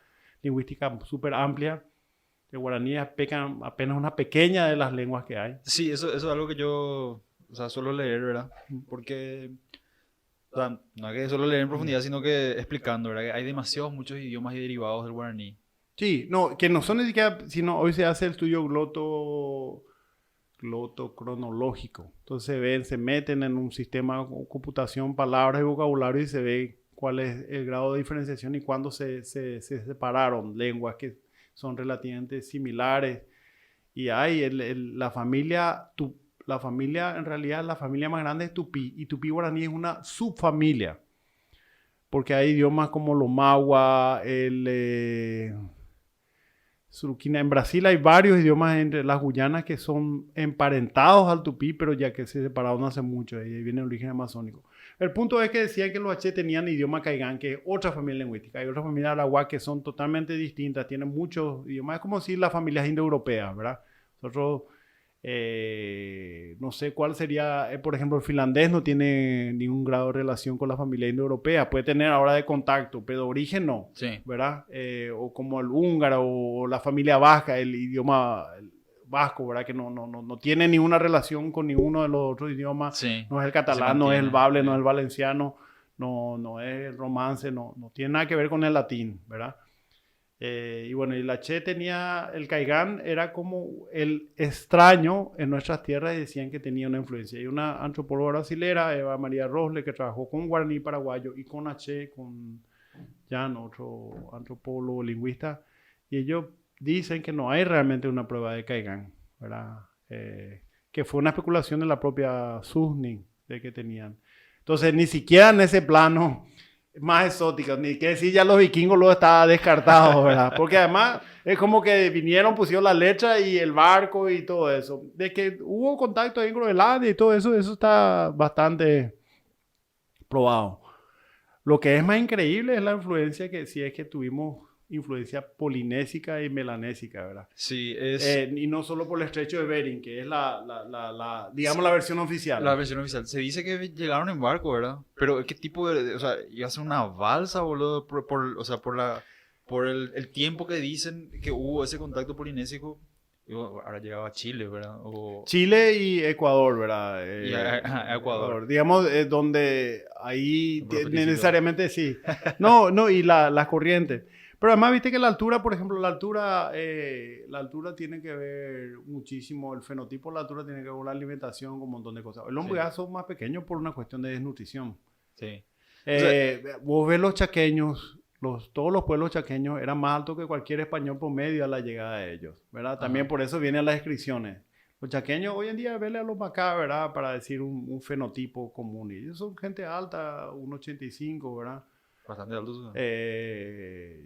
lingüística súper amplia, el guaraní es apenas una pequeña de las lenguas que hay. Sí, eso es algo que yo suelo leer, ¿verdad? Porque, o sea, no es que solo leer en profundidad, sino que explicando, ¿verdad? Que hay muchos idiomas y derivados del guaraní. Sí, no, que no son ni siquiera, sino hoy se hace el estudio gloto-cronológico. Entonces se meten en un sistema de computación, palabras y vocabulario y se ve cuál es el grado de diferenciación y cuándo se separaron lenguas que son relativamente similares. Y hay la familia, en realidad la familia más grande es tupí, y tupí guaraní es una subfamilia, porque hay idiomas como lo magua, suruquina. En Brasil hay varios idiomas entre las Guyanas que son emparentados al tupí, pero ya que se separaron hace mucho, y ahí viene el origen amazónico. El punto es que decían que los H tenían idioma caigán, que es otra familia lingüística. Hay otra familia arahuá que son totalmente distintas, tienen muchos idiomas. Es como si las familias indoeuropeas, ¿verdad? Nosotros, no sé cuál sería, por ejemplo, el finlandés no tiene ningún grado de relación con la familia indoeuropea. Puede tener ahora de contacto, pero de origen no, sí, ¿verdad? O como el húngaro o la familia vasca, el idioma vasco, ¿verdad? Que no tiene ninguna relación con ninguno de los otros idiomas. Sí, No es el se catalán, no es el mantiene. bable, no es el valenciano, no es el romance, no tiene nada que ver con el latín, ¿verdad? Y bueno, y la Che tenía, el Caigán era como el extraño en nuestras tierras y decían que tenía una influencia. Y una antropóloga brasilera, Eva María Rosle, que trabajó con guaraní paraguayo y con Che, con Jan, otro antropólogo lingüista, y ellos dicen que no hay realmente una prueba de Caigán, ¿verdad? Que fue una especulación de la propia Susni, de que tenían. Entonces, ni siquiera en ese plano más exóticos, ni que decir ya los vikingos luego estaba descartado, ¿verdad? Porque además es como que vinieron, pusieron la letra y el barco y todo eso. De que hubo contacto ahí en Groenlandia y todo eso, eso está bastante probado. Lo que es más increíble es la influencia que sí es que tuvimos influencia polinésica y melanésica, ¿verdad? Sí, es Y no solo por el estrecho de Bering, que es digamos, la versión oficial. la versión oficial. Se dice que llegaron en barco, ¿verdad? Pero ¿qué tipo de, o sea, iba a ser una balsa, boludo, o sea, por el tiempo que dicen que hubo ese contacto polinésico? Digo, ahora llegaba a Chile, ¿verdad? Chile y Ecuador, ¿verdad? Y a Ecuador. Digamos, donde ahí Por los felicito. necesariamente sí. No, y las corrientes. Pero además, viste que la altura, por ejemplo, la altura tiene que ver muchísimo, el fenotipo de la altura tiene que ver con la alimentación, con un montón de cosas. El hombre ya son más pequeños por una cuestión de desnutrición. Sí. Vos ves los chaqueños, todos los pueblos chaqueños eran más altos que cualquier español promedio a la llegada de ellos, ¿verdad? También por eso vienen las descripciones. Los chaqueños hoy en día, vele a los macá, ¿verdad? Para decir un fenotipo común. Y ellos son gente alta, 1,85, ¿verdad? Bastante altos.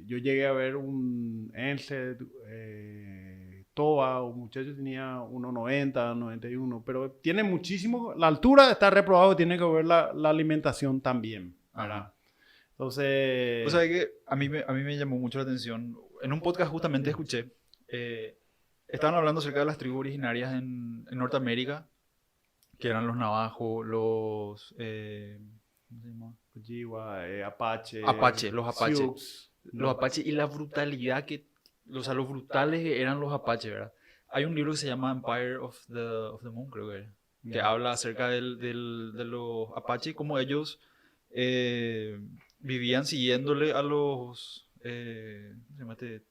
Yo llegué a ver un Ensed, Toba, un muchacho tenía 1,90, 91, pero tiene muchísimo, la altura está reprobado, tiene que ver la alimentación también, ¿verdad? Entonces... O sea que a mí me llamó mucho la atención, en un podcast justamente escuché, estaban hablando acerca de las tribus originarias en Norteamérica, que eran los navajos, los... ¿cómo se llama? Ojibwa, Apache, Los Apache. Sioux, Los Apache y la brutalidad o sea, los brutales que eran los Apache, ¿verdad? Hay un libro que se llama Empire of the Moon, creo que era, que habla acerca de los Apache, como ellos vivían siguiéndole a los... ¿cómo se llama este?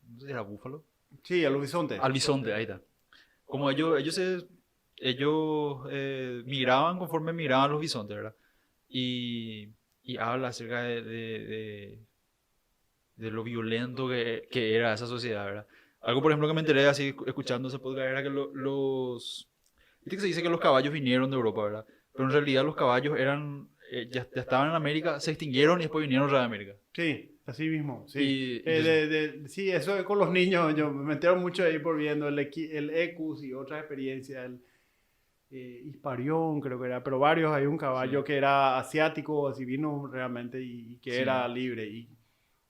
No sé si era búfalo. Sí, al bisonte. Al bisonte, ahí está. Como ellos migraban conforme migraban los bisontes, ¿verdad? Y habla acerca de lo violento que era esa sociedad, ¿verdad? Algo, por ejemplo, que me enteré así escuchando ese podcast era que viste que se dice que los caballos vinieron de Europa, ¿verdad? Pero en realidad los caballos eran, ya estaban en América, se extinguieron y después vinieron a América. Sí, así mismo, sí. Y sí, eso es con los niños, yo me entero mucho ahí por viendo el Ecus y otras experiencias, Hisparión creo que era, pero varios, hay un caballo que era asiático, así vino realmente y que era libre y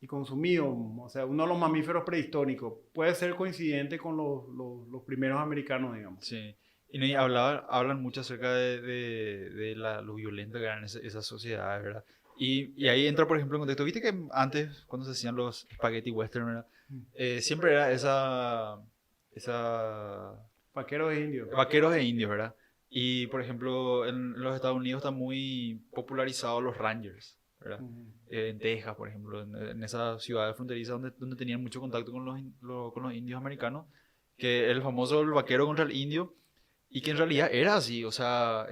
consumido, o sea, uno de los mamíferos prehistóricos, puede ser coincidente con los primeros americanos, digamos. Sí, y hablan mucho acerca de lo violento que eran esas sociedades, ¿verdad? Y ahí entra, por ejemplo, en contexto, viste que antes, cuando se hacían los spaghetti western, ¿verdad? Siempre era esa Vaqueros e indios. Vaqueros e indios, ¿verdad? Y, por ejemplo, en los Estados Unidos están muy popularizados los Rangers, ¿verdad? En Texas, por ejemplo, en esas ciudades fronterizas donde tenían mucho contacto con los indios americanos, que el famoso el vaquero contra el indio, y que en realidad era así, o sea,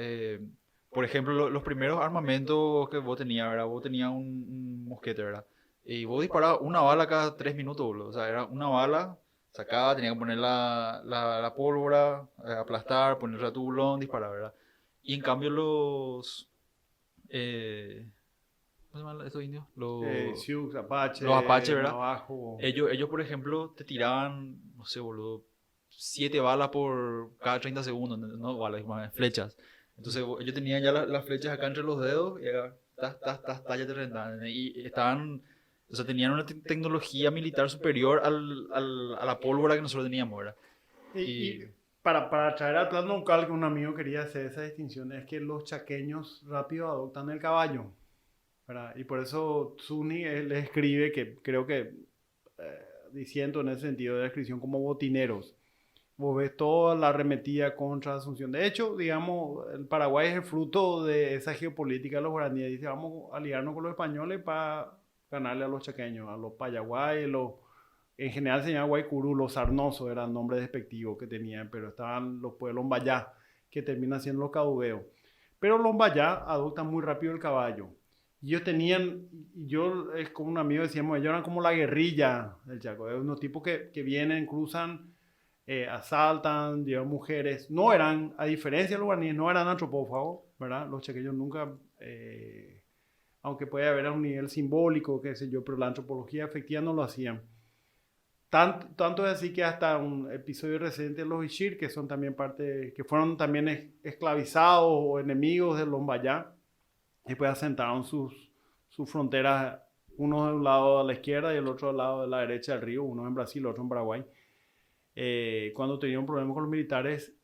por ejemplo, los primeros armamentos que vos tenías, ¿verdad? Vos tenías un mosquete, ¿verdad? Y vos disparabas una bala cada 3 minutos, boludo. O sea, era una bala, sacaba, tenía que poner la pólvora, aplastar, poner a tu bulón, disparar, ¿verdad? Y en cambio ¿cómo se llaman estos indios? Sioux, Apache, los Apache, ¿verdad? Navajo. Ellos, por ejemplo, te tiraban, no sé, boludo, 7 balas por cada 30 segundos, no balas, flechas. Entonces ellos tenían ya las flechas acá entre los dedos y acá, ya te rentaban. Y estaban, o sea, tenían una tecnología militar superior a la pólvora que nosotros teníamos, ¿verdad? Y para traer al plano local, que un amigo quería hacer esa distinción, es que los chaqueños rápido adoptan el caballo, ¿verdad? Y por eso Zuni le escribe, que creo que diciendo en ese sentido de descripción como botineros. vos ves toda la arremetida contra Asunción. De hecho, digamos, el Paraguay es el fruto de esa geopolítica de los guaraníes. Dice, vamos a aliarnos con los españoles para ganarle a los chaqueños, a los payaguay, en general se llama Guaycurú, los sarnosos eran nombres despectivos que tenían, pero estaban los pueblos Lombayá, que terminan siendo los caduveos. Pero los Lombayá adoptan muy rápido el caballo. Y ellos tenían, yo es como un amigo decíamos, ellos eran como la guerrilla del Chaco, unos tipos que vienen, cruzan, asaltan, llevan mujeres. No eran, a diferencia de los guaraníes, no eran antropófagos, ¿verdad? Los chaqueños nunca, aunque puede haber a un nivel simbólico, qué sé yo, pero la antropología efectiva no lo hacían. Tanto es así que hasta un episodio reciente de los Ishir, que son también que fueron también esclavizados o enemigos de los Lombayá, después asentaron sus fronteras, uno de un lado a la izquierda y el otro al lado de la derecha del río, uno en Brasil, otro en Paraguay. Cuando tenían problemas con los militares,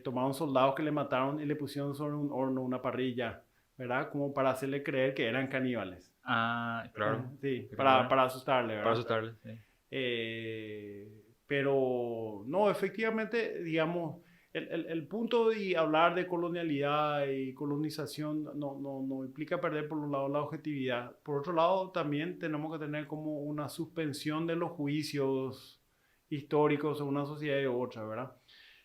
tomaron soldados que le mataron y le pusieron sobre un horno, una parrilla, ¿verdad? Como para hacerle creer que eran caníbales. Ah, claro. Sí, para asustarle, ¿verdad? Para asustarle, sí. Pero no, efectivamente, digamos, el punto de hablar de colonialidad y colonización no implica perder por un lado la objetividad. Por otro lado, también tenemos que tener como una suspensión de los juicios históricos de una sociedad y otra, ¿verdad?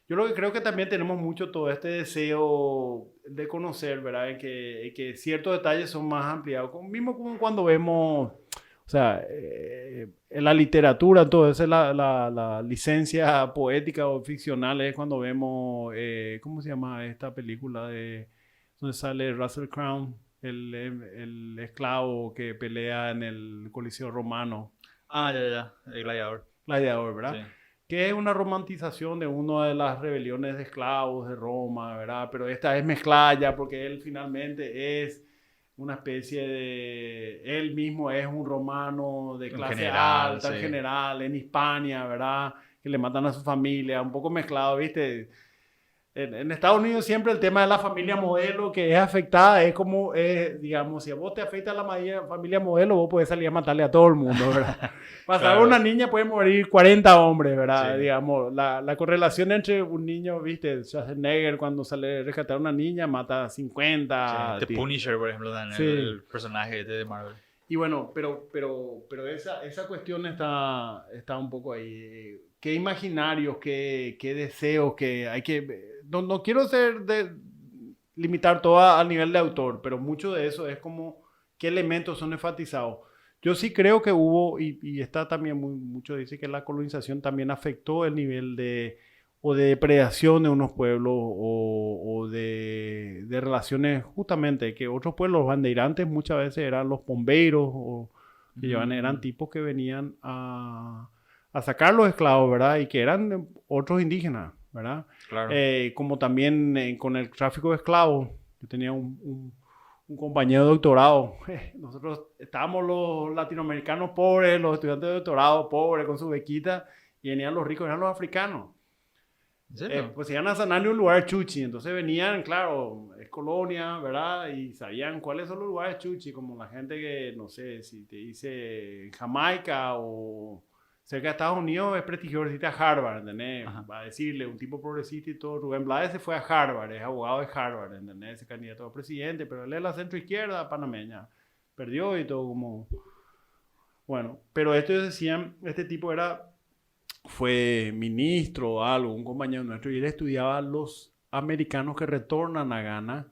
Yo lo que creo que también tenemos mucho todo este deseo de conocer, ¿verdad? Que ciertos detalles son más ampliados. Mismo como cuando vemos, o sea, en la literatura, todo eso es la licencia poética o ficcional, es cuando vemos, ¿cómo se llama esta película donde sale Russell Crowe, el esclavo que pelea en el Coliseo Romano? Ah, ya, el gladiador. Gladiador, ¿verdad? Sí. Que es una romantización de una de las rebeliones de esclavos de Roma, ¿verdad? Pero esta es mezclada ya porque él finalmente es una especie de... Él mismo es un romano de clase general, alta, sí. en general, en Hispania, ¿verdad? Que le matan a su familia, un poco mezclado, ¿viste? En Estados Unidos siempre el tema de la familia modelo que es afectada es como, digamos, si a vos te afecta la familia modelo, vos podés salir a matarle a todo el mundo, ¿verdad? Pasar Claro. una niña puede morir 40 hombres, ¿verdad? Sí. Digamos, la correlación entre un niño, ¿viste? Schwarzenegger cuando sale a rescatar a una niña mata a 50. Sí, The Punisher, por ejemplo, Sí. el personaje de Marvel. Y bueno, pero esa cuestión está un poco ahí. ¿Qué imaginarios, qué deseos, que hay que... No quiero limitar todo al nivel de autor, pero mucho de eso es como qué elementos son enfatizados. Yo sí creo que hubo, y está también mucho dice que la colonización también afectó el nivel de depredación de unos pueblos o de relaciones justamente, que otros pueblos, los bandeirantes muchas veces eran los pombeiros o que eran tipos que venían a sacar los esclavos, ¿verdad? Y que eran otros indígenas, ¿verdad? Claro. Como también con el tráfico de esclavos. Yo tenía un compañero de doctorado. Nosotros estábamos los latinoamericanos pobres, los estudiantes de doctorado pobres con su bequita, y venían los ricos, eran los africanos. ¿En serio? Pues iban a sanar un lugar chuchi, entonces venían, claro, es colonia, ¿verdad? Y sabían cuáles son los lugares chuchi, como la gente que, no sé, si te dice Jamaica o cerca de Estados Unidos es prestigioso irte a Harvard, ¿entendés? Ajá. Va a decirle, un tipo progresista y todo, Rubén Blades se fue a Harvard, es abogado de Harvard, ¿entendés? Ese candidato a presidente, pero él es la centroizquierda panameña, perdió y todo como... Bueno, pero estos decían, este tipo fue ministro o algo, un compañero nuestro, y él estudiaba a los americanos que retornan a Ghana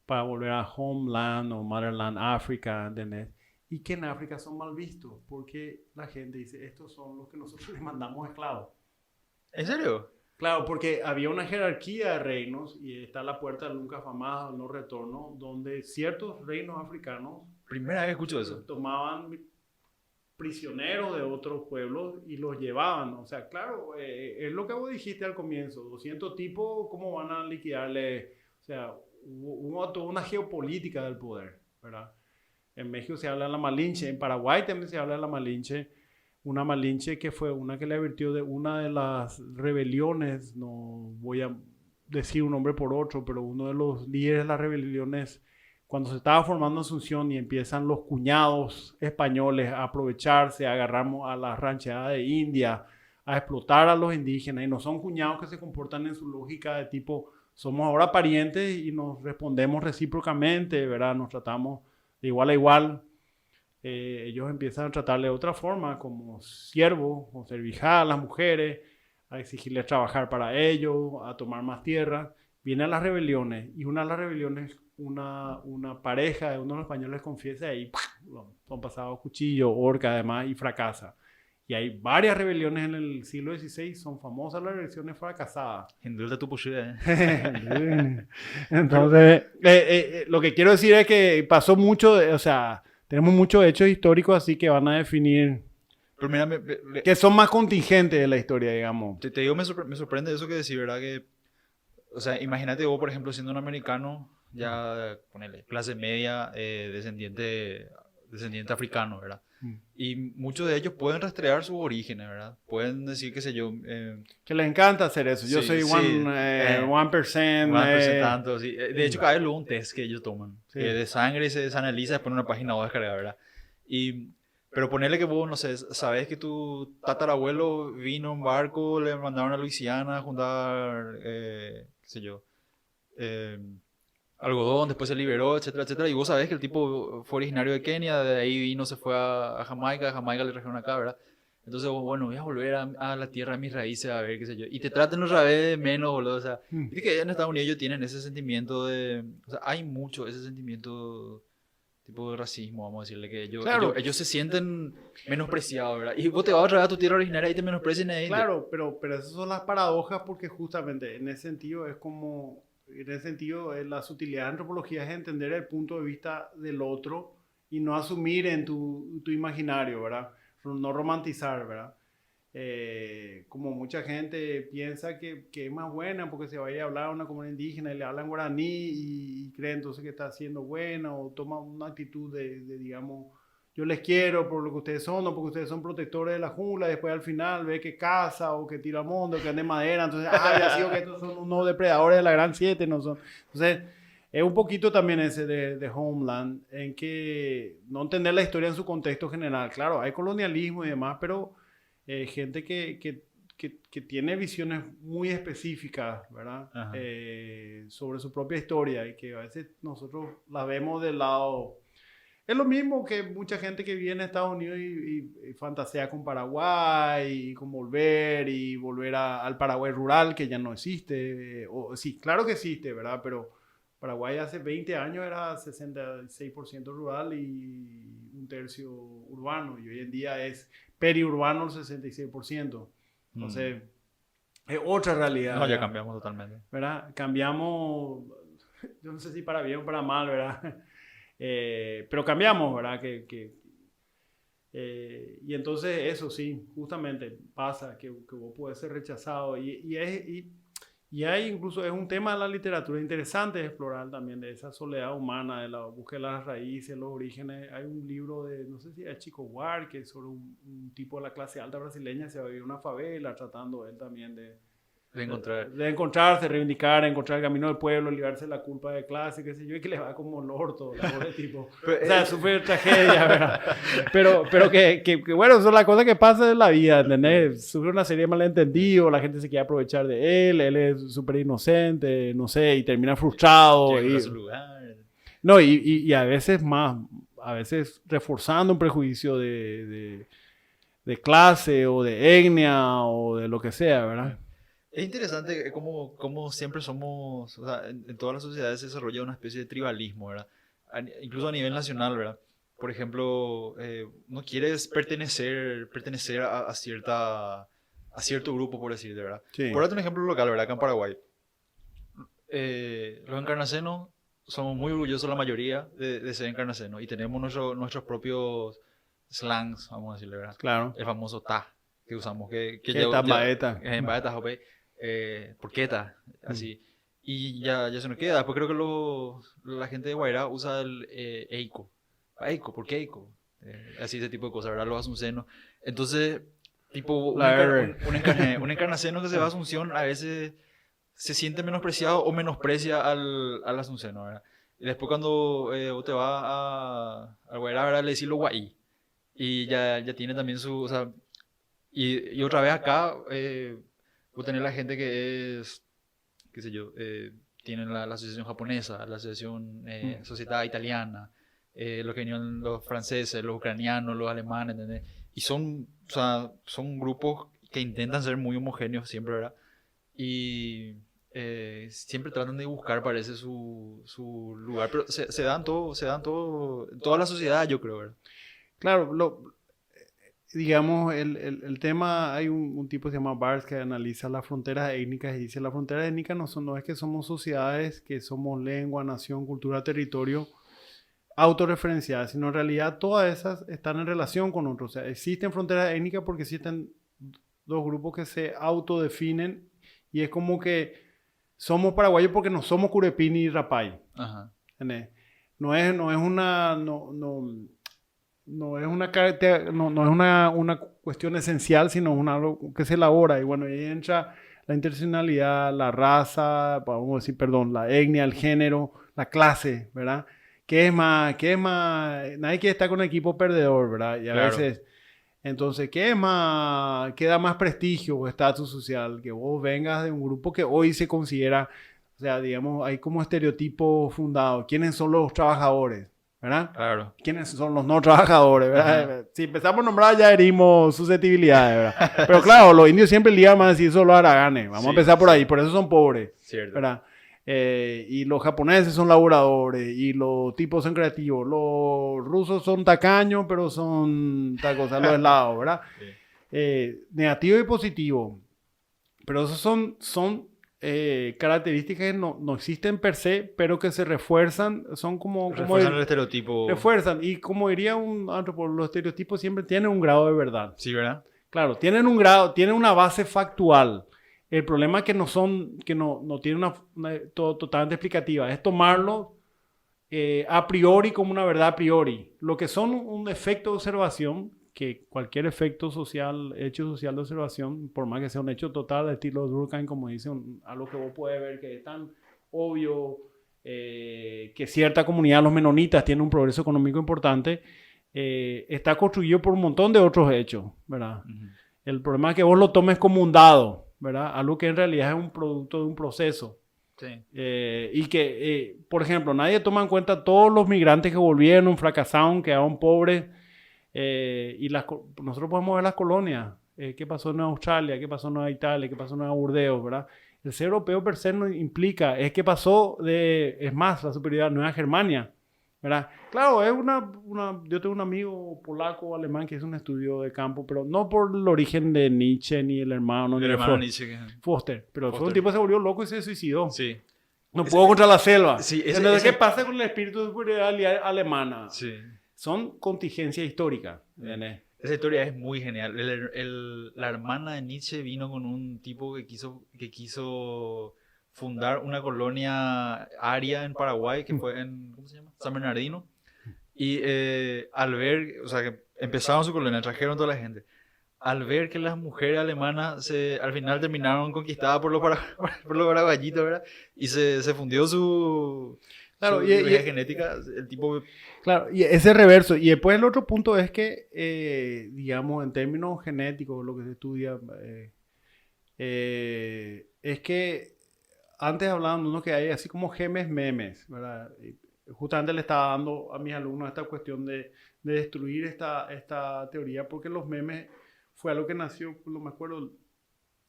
para volver a Homeland o Motherland, África, ¿entendés? Y que en África son mal vistos, porque la gente dice, estos son los que nosotros les mandamos esclavos. ¿En serio? Claro, porque había una jerarquía de reinos, y está la puerta del nunca jamás, al no retorno, donde ciertos reinos africanos Primera vez que escucho eso. tomaban prisioneros de otros pueblos y los llevaban. O sea, claro, es lo que vos dijiste al comienzo, 200 tipos, ¿cómo van a liquidarle? O sea, hubo toda una geopolítica del poder, ¿verdad? En México se habla de la Malinche, en Paraguay también se habla de la Malinche, una Malinche que fue una que le advirtió de una de las rebeliones, no voy a decir un nombre por otro, pero uno de los líderes de las rebeliones, cuando se estaba formando Asunción y empiezan los cuñados españoles a aprovecharse, a agarrar a las rancheadas de India, a explotar a los indígenas y no son cuñados que se comportan en su lógica de tipo, somos ahora parientes y nos respondemos recíprocamente, ¿verdad? Nos tratamos de igual a igual. Ellos empiezan a tratarle de otra forma, como siervos, o servijar a las mujeres, a exigirles trabajar para ellos, a tomar más tierra. Vienen las rebeliones y una de las rebeliones, una pareja de uno de los españoles confiesa y son pasados cuchillo, horca además y fracasa. Y hay varias rebeliones en el siglo XVI, son famosas las rebeliones fracasadas. Indulta tu pochilla, Entonces, lo que quiero decir es que pasó mucho, o sea, tenemos muchos hechos históricos así que van a definir pero mira, que son más contingentes de la historia, digamos. te digo, me sorprende eso que decís, ¿verdad? Que, o sea, imagínate vos, por ejemplo, siendo un americano, ya, ponele, clase media, descendiente africano, ¿verdad? Y muchos de ellos pueden rastrear sus orígenes, ¿verdad? Pueden decir, qué sé yo... que les encanta hacer eso. Yo soy 1%. 1% tanto, sí. De hecho, cada vez luego un test que ellos toman. Sí. De sangre se analiza, después en una página web descargar, ¿verdad? Pero ponerle que vos, no sé, sabes que tu tatarabuelo vino en barco, le mandaron a Luisiana a juntar, qué sé yo, algodón, después se liberó, etcétera, etcétera. Y vos sabés que el tipo fue originario de Kenia, de ahí vino, se fue a Jamaica, le trajeron acá, ¿verdad? Entonces, bueno, voy a volver a la tierra, a mis raíces, a ver, qué sé yo. Y te tratan otra vez de menos, boludo. O sea, es que en Estados Unidos ellos tienen ese sentimiento de... O sea, hay mucho ese sentimiento tipo de racismo, vamos a decirle, que ellos se sienten menospreciados, ¿verdad? Y vos te vas otra vez a tu tierra originaria y te menosprecian a ellos. Claro, pero esas son las paradojas porque justamente en ese sentido es como... En ese sentido, la sutilidad de antropología es entender el punto de vista del otro y no asumir en tu imaginario, ¿verdad? No romantizar, ¿verdad? Como mucha gente piensa que es más buena porque se vaya a hablar a una comunidad indígena y le hablan guaraní y cree entonces que está siendo buena o toma una actitud de digamos, yo les quiero por lo que ustedes son o porque ustedes son protectores de la jungla, y después al final ve que caza o que tira mondo, que ande madera, entonces, ya sido que estos son unos depredadores de la Gran 7, no son. Entonces, es un poquito también ese de Homeland, en que no entender la historia en su contexto general. Claro, hay colonialismo y demás, pero gente que tiene visiones muy específicas, ¿verdad? Sobre su propia historia y que a veces nosotros la vemos del lado... Es lo mismo que mucha gente que viene a Estados Unidos y fantasea con Paraguay y con volver al Paraguay rural que ya no existe. Sí, claro que existe, ¿verdad? Pero Paraguay hace 20 años era 66% rural y un tercio urbano. Y hoy en día es periurbano el 66%. Entonces, es otra realidad. No, ya cambiamos totalmente. ¿Verdad? Cambiamos, yo no sé si para bien o para mal, ¿verdad? Pero cambiamos, ¿verdad? Y entonces eso sí, justamente pasa que vos puedes ser rechazado y hay incluso, es un tema de la literatura interesante explorar también de esa soledad humana, de la búsqueda de las raíces, los orígenes. Hay un libro de, no sé si es Chico Buarque, que es sobre un tipo de la clase alta brasileña, se va a vivir en una favela, tratando él también de encontrarse, reivindicar, encontrar el camino del pueblo, librarse de la culpa de clase, qué sé yo, y que le va como el orto, la pobre tipo. O sea, sufre tragedia, ¿verdad? Pero que bueno, son las cosas que pasan en la vida, ¿entendés? Sufre una serie de malentendidos, la gente se quiere aprovechar de él es súper inocente, no sé, y termina frustrado. Llega a su lugar. No, y a veces reforzando un prejuicio de clase o de etnia o de lo que sea, ¿verdad? Es interesante cómo siempre somos, o sea, en todas las sociedades se desarrolla una especie de tribalismo, ¿verdad? Incluso a nivel nacional, ¿verdad? Por ejemplo, no quieres pertenecer a cierto grupo, por decirte, ¿verdad? Sí. Por darte un ejemplo local, ¿verdad? Acá en Paraguay. Los encarnacenos somos muy orgullosos la mayoría de ser encarnacenos y tenemos nuestros propios slangs, vamos a decirle, ¿verdad? Claro. El famoso ta que usamos, que está baeta. En baeta, jope. ¿Por qué ta? Así. Y ya se nos queda. Después creo que la gente de Guairá usa el eico. Eico, ¿por qué eico? Así ese tipo de cosas, ¿verdad? Los asuncenos. Entonces, tipo, un encarnaceno que se va a Asunción a veces se siente menospreciado o menosprecia al asunceno, ¿verdad? Y después cuando te vas al Guairá, ¿verdad? Le decís lo guay. Y ya tiene también su... O sea, Y otra vez acá, vos tenés la gente que es, qué sé yo, tienen la asociación japonesa, la asociación sociedad italiana, los que vinieron los franceses, los ucranianos, los alemanes, ¿entendés? Y son, o sea, son grupos que intentan ser muy homogéneos siempre, ¿verdad? Y siempre tratan de buscar, parece, su lugar, pero se dan todo, en toda la sociedad, yo creo, ¿verdad? Claro, digamos, el tema, hay un tipo que se llama Bars que analiza las fronteras étnicas y dice, las fronteras étnicas no es que somos sociedades, que somos lengua, nación, cultura, territorio, autorreferenciadas, sino en realidad todas esas están en relación con otros. O sea, existen fronteras étnicas porque existen dos grupos que se autodefinen y es como que somos paraguayos porque no somos Curepini y Rapay. Ajá. No es una cuestión esencial, sino algo que se elabora. Y bueno, ahí entra la interseccionalidad, la raza, vamos a decir, perdón, la etnia, el género, la clase, ¿verdad? ¿Qué es más? Nadie quiere estar con un equipo perdedor, ¿verdad? Y a veces, entonces, ¿qué da más prestigio o estatus social? Que vos vengas de un grupo que hoy se considera, o sea, digamos, hay como estereotipo fundado. ¿Quiénes son los trabajadores? ¿Verdad? Claro. ¿Quiénes son los no trabajadores? ¿Verdad? Ajá. Si empezamos a nombrar ya herimos susceptibilidades, ¿verdad? Pero claro, los indios siempre ligan más decir solo haraganes. Vamos a empezar por ahí, por eso son pobres. Cierto. ¿Verdad? Y los japoneses son laboradores y los tipos son creativos. Los rusos son tacaños, pero son tal cosa, los helados, ¿verdad? Sí. Negativo y positivo. Pero esos son características que no existen per se, pero que se refuerzan, son refuerzan el estereotipo. Refuerzan, y como diría un antropólogo, los estereotipos siempre tienen un grado de verdad. Sí, ¿verdad? Claro, tienen una base factual. El problema es que no tienen una totalmente explicativa. Es tomarlo a priori como una verdad a priori. Lo que son un efecto de observación, que cualquier efecto social, hecho social de observación, por más que sea un hecho total, estilo Durkheim, como dice, algo que vos puedes ver que es tan obvio, que cierta comunidad, los menonitas, tiene un progreso económico importante, está construido por un montón de otros hechos, ¿verdad? Uh-huh. El problema es que vos lo tomes como un dado, ¿verdad? Algo que en realidad es un producto de un proceso. Sí. Y que, por ejemplo, nadie toma en cuenta todos los migrantes que volvieron, fracasaron, quedaron pobres. Y nosotros podemos ver las colonias, qué pasó en Australia, qué pasó en Nueva Italia, qué pasó en Nueva Burdeos, ¿verdad? El ser europeo per se no implica, es que pasó es más, la superioridad Nueva Germania, ¿verdad? Claro, yo tengo un amigo polaco, alemán, que es un estudio de campo, pero no por el origen de Nietzsche, ni el hermano Nietzsche. Foster, pero fue un tipo que se volvió loco y se suicidó. Sí. No pudo contra la selva. Sí, entonces, ¿qué pasa con el espíritu de superioridad alemana? Sí. Son contingencia histórica. Esa historia es muy genial. La hermana de Nietzsche vino con un tipo que quiso fundar una colonia aria en Paraguay, que fue en, ¿cómo se llama? San Bernardino. Y al ver, o sea, que empezaron su colonia, trajeron toda la gente. Al ver que las mujeres alemanas al final terminaron conquistadas por los paraguayitos, ¿verdad? Y se fundió su genética, el tipo... Claro, y ese reverso. Y después el otro punto es que, digamos, en términos genéticos, lo que se estudia, es que antes hablábamos de que hay así como gemes memes, ¿verdad? Y justamente le estaba dando a mis alumnos esta cuestión de destruir esta teoría, porque los memes fue algo que nació, no me acuerdo,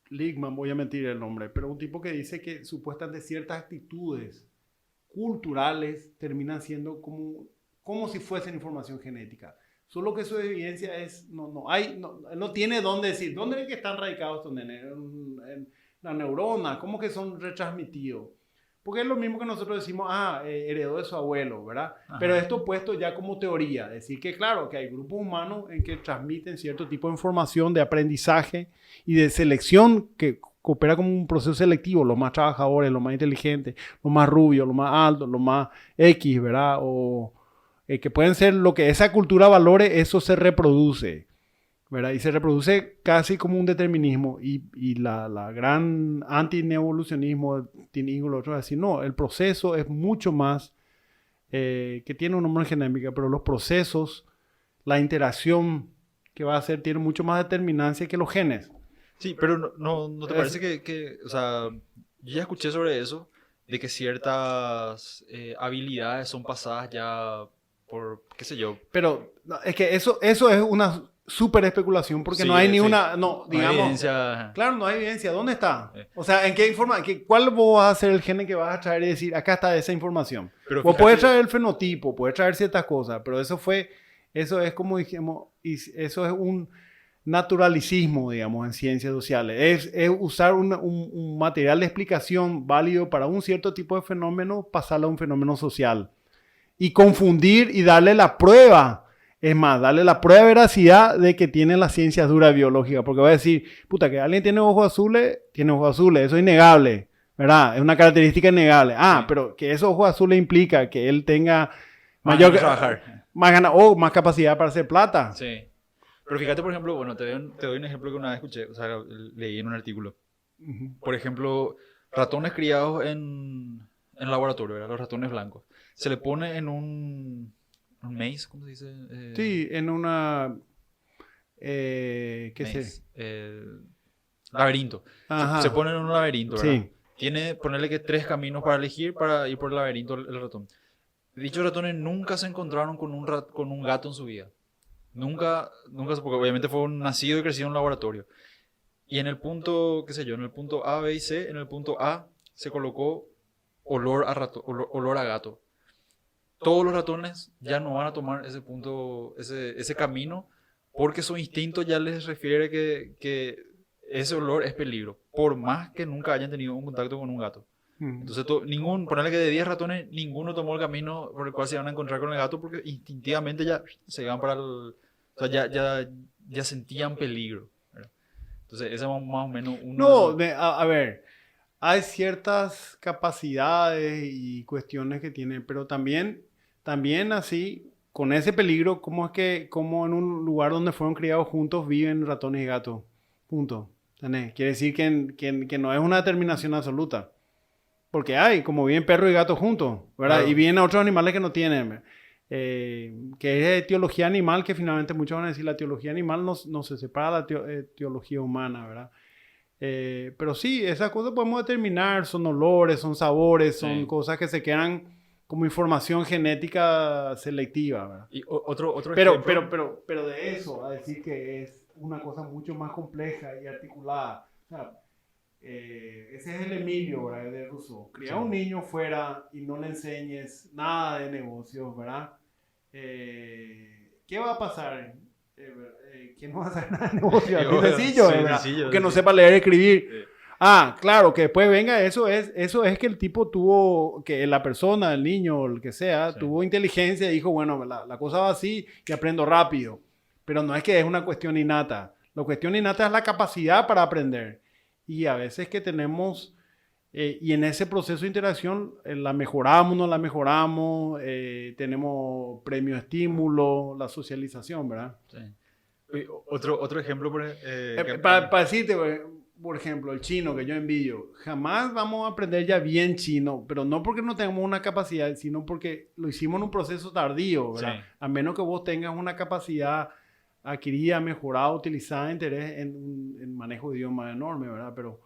Ligman, voy a mentir el nombre, pero un tipo que dice que supuestamente ciertas actitudes culturales terminan siendo como si fuesen información genética. Solo que su evidencia no tiene dónde decir, ¿dónde es que están radicados estos nenes? En la neurona, ¿cómo que son retransmitidos? Porque es lo mismo que nosotros decimos, heredó de su abuelo, ¿verdad? Ajá. Pero esto puesto ya como teoría, decir que claro, que hay grupos humanos en que transmiten cierto tipo de información, de aprendizaje y de selección que coopera como un proceso selectivo, los más trabajadores, los más inteligentes, los más rubios, los más altos, los más X, ¿verdad? O que pueden ser lo que esa cultura valore, eso se reproduce, ¿verdad? Y se reproduce casi como un determinismo. Y la gran anti-neovolucionismo tiene lo otro, es decir, no, el proceso es mucho más, que tiene una homogéneidad, pero los procesos, la interacción que va a ser, tiene mucho más determinancia que los genes. Sí, pero ¿no te parece o sea, yo ya escuché sobre eso, de que ciertas habilidades son pasadas ya por, qué sé yo? Pero no, es que eso es una súper especulación porque Sí, no hay ni sí. una, No hay digamos, evidencia. claro, no hay evidencia. ¿Dónde está? O sea, ¿en qué forma? ¿Cuál vos vas a ser el gen que vas a traer y decir, acá está esa información? Pero Vos fíjate, podés traer el fenotipo, podés traer ciertas cosas, pero eso es como dijimos, y eso es un naturalicismo, digamos, en ciencias sociales. Es usar un material de explicación válido para un cierto tipo de fenómeno, pasarlo a un fenómeno social. Y confundir y darle la prueba. Es más, darle la prueba de veracidad de que tienen las ciencias duras biológicas. Porque va a decir, puta, que alguien tiene ojos azules, eso es innegable, ¿verdad? Es una característica innegable. Ah, sí, pero que esos ojos azules implica que él tenga más mayor ganas de trabajar. más ganas o más capacidad para hacer plata. Sí. Pero fíjate, por ejemplo, bueno, te doy un ejemplo que una vez escuché, o sea, leí en un artículo. Por ejemplo, ratones criados en laboratorio, ¿verdad? Los ratones blancos. Se le pone en un maze, ¿cómo se dice? Sí, en una... ¿qué Maze. sé? Laberinto. Ajá. Se pone en un laberinto, ¿verdad? Sí. Tiene, ponerle que 3 caminos para elegir para ir por el laberinto el ratón. Dichos ratones nunca se encontraron con con un gato en su vida. Nunca, porque obviamente fue un nacido y crecido en un laboratorio. Y en el punto, qué sé yo, en el punto A, B y C, en el punto A se colocó olor a gato. Todos los ratones ya no van a tomar ese punto, ese camino, porque su instinto ya les refiere que ese olor es peligro, por más que nunca hayan tenido un contacto con un gato. Entonces, ponerle que de 10 ratones, ninguno tomó el camino por el cual se iban a encontrar con el gato, porque instintivamente ya se iban para el... O sea, ya sentían peligro, ¿verdad? Entonces, ese es más o menos uno... No, a ver, hay ciertas capacidades y cuestiones que tienen, pero también así, con ese peligro, cómo en un lugar donde fueron criados juntos viven ratones y gatos? Punto. ¿Entendés? Quiere decir que no es una determinación absoluta. Porque hay, como viven perro y gato juntos, ¿verdad? Claro. Y vienen otros animales que no tienen. Que es etiología animal, que finalmente muchos van a decir la etiología animal no se separa de la etiología humana, ¿verdad? Pero sí, esas cosas podemos determinar, son olores, son sabores, son Sí. cosas que se quedan como información genética selectiva, ¿verdad? Y otro Pero, ejemplo... pero de eso, a decir que es una cosa mucho más compleja y articulada. O sea, ese es el Emilio, ¿verdad? De Rousseau. Criar a un niño fuera y no le enseñes nada de negocios, ¿verdad? ¿Qué va a pasar? ¿Quién no va a hacer nada de negocios? Así sencillo, Sí, ¿verdad? sencillo, Que no sí. sepa leer y escribir. Sí. Ah, claro, que después venga, eso es que el tipo tuvo, que la persona, el niño, el que sea, Sí. tuvo inteligencia y dijo, bueno, la cosa va así y aprendo rápido. Pero no es que es una cuestión innata. La cuestión innata es la capacidad para aprender. Y a veces que tenemos, y en ese proceso de interacción, la mejoramos, no la mejoramos, tenemos premio estímulo, la socialización, ¿verdad? Sí. Otro ejemplo, Para decirte, por ejemplo, el chino que yo envidio, jamás vamos a aprender ya bien chino, pero no porque no tengamos una capacidad, sino porque lo hicimos en un proceso tardío, ¿verdad? Sí. A menos que vos tengas una capacidad adquirida, mejorada, utilizada, interés en manejo de idioma enorme, ¿verdad? Pero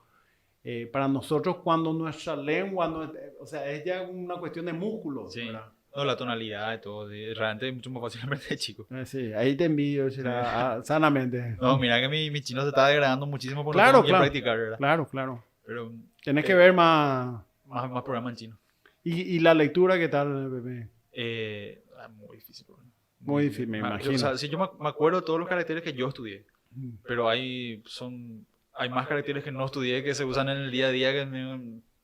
para nosotros cuando nuestra lengua, o sea, es ya una cuestión de músculos, Sí. ¿verdad? No, la tonalidad y todo. Realmente es mucho más fácil aprender de chico. Sí, ahí te envidio, sanamente. No, mira que mi chino se está degradando muchísimo porque Claro, no tengo que claro. practicar, ¿verdad? Claro. Pero Tenés que ver más. más programa en chino. ¿Y la lectura qué tal, Pepe? Muy difícil. Bro. Muy difícil, me imagino. O sea, sí, yo me acuerdo de todos los caracteres que yo estudié, pero hay más caracteres que no estudié que se usan en el día a día que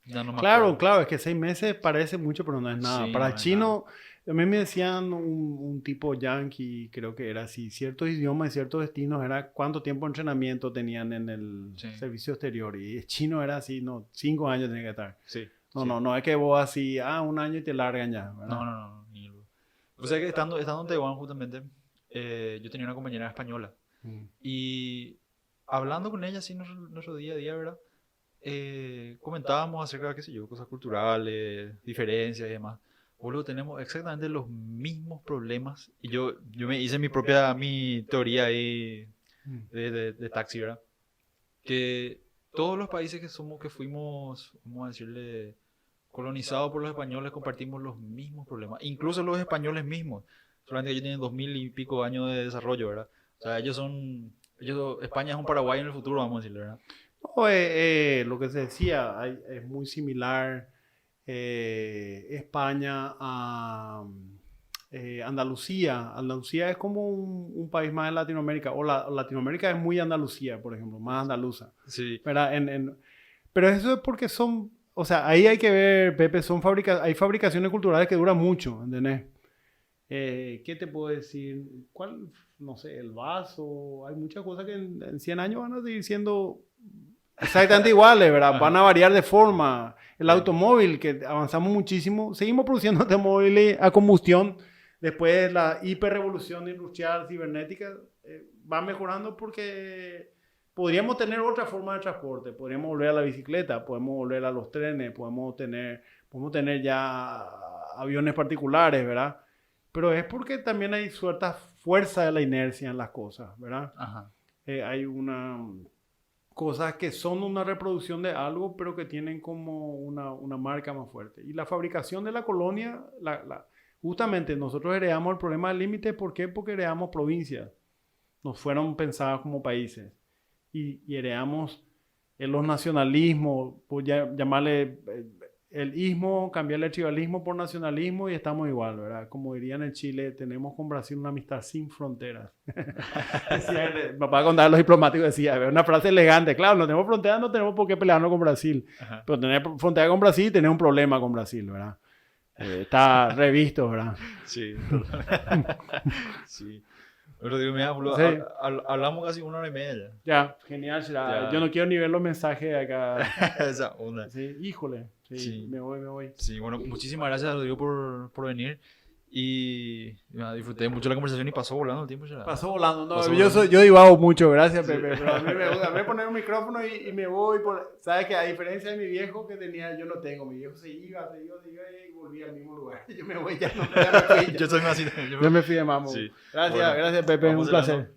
ya no me acuerdo. Claro, es que 6 meses parece mucho, pero no es nada. Sí, Para no el es chino, a mí me decían un tipo yankee, creo que era así, ciertos idiomas y ciertos destinos, era cuánto tiempo de entrenamiento tenían en el servicio exterior. Y el chino era así, 5 años tenía que estar. Sí. No es que vos así, 1 año y te largan ya, ¿verdad? No, ni luego. O sea que estando en Taiwán justamente, yo tenía una compañera española y hablando con ella así nuestro día a día, ¿verdad? Comentábamos acerca de, qué sé yo, cosas culturales, diferencias y demás. boludo, tenemos exactamente los mismos problemas. Y yo me hice mi teoría ahí de taxi, ¿verdad? Que todos los países que fuimos, vamos a decirle, colonizados por los españoles, compartimos los mismos problemas. Incluso los españoles mismos. Solamente ellos tienen 2000 y pico años de desarrollo, ¿verdad? O sea, España es un Paraguay en el futuro, vamos a decirle, ¿verdad? No, lo que se decía, es muy similar España a Andalucía. Andalucía es como un país más de Latinoamérica, o Latinoamérica es muy Andalucía, por ejemplo, más andaluza. Sí. ¿Verdad? Pero eso es porque o sea, ahí hay que ver, Pepe, hay fabricaciones culturales que duran mucho, ¿entendés? ¿Qué te puedo decir? No sé, el vaso, hay muchas cosas que en 100 años van a seguir siendo exactamente iguales, ¿verdad? Van a variar de forma. El automóvil, que avanzamos muchísimo, seguimos produciendo automóviles a combustión. Después de la hiperrevolución industrial cibernética, va mejorando porque podríamos tener otra forma de transporte. Podríamos volver a la bicicleta, podemos volver a los trenes, podemos tener ya aviones particulares, ¿verdad? Pero es porque también hay cierta fuerza de la inercia en las cosas, ¿verdad? Ajá. Hay cosas que son una reproducción de algo, pero que tienen como una marca más fuerte. Y la fabricación de la colonia, justamente nosotros heredamos el problema del límite. ¿Por qué? Porque heredamos provincias. Nos fueron pensadas como países. Y heredamos los nacionalismos, llamarle el ismo, cambiarle el tribalismo por nacionalismo y estamos igual, ¿verdad? Como dirían en Chile, tenemos con Brasil una amistad sin fronteras. Mi papá contaba los diplomáticos, decía, una frase elegante, claro, no tenemos fronteras, no tenemos por qué pelearnos con Brasil. Ajá. Pero tener frontera con Brasil, tener un problema con Brasil, ¿verdad? Está revisto, ¿verdad? Sí. Sí. Pero digo, mira, sí. Hablamos casi 1 hora y media ya. Genial, ya. Yo no quiero ni ver los mensajes de acá. Esa onda. Sí, híjole. Sí. Me voy. Sí, bueno, muchísimas gracias, Rodrigo, por venir. Y disfruté mucho la conversación y pasó volando el tiempo ya. Pasó volando, no, yo divago mucho, gracias, sí. Pepe, pero a mí me gusta poner un micrófono y me voy sabes que a diferencia de mi viejo que tenía, yo no tengo, mi viejo se iba y volvía al mismo lugar. Yo me voy ya, me fui. Yo soy más así. Yo me fui de mambo. Sí. Gracias, Pepe, un placer.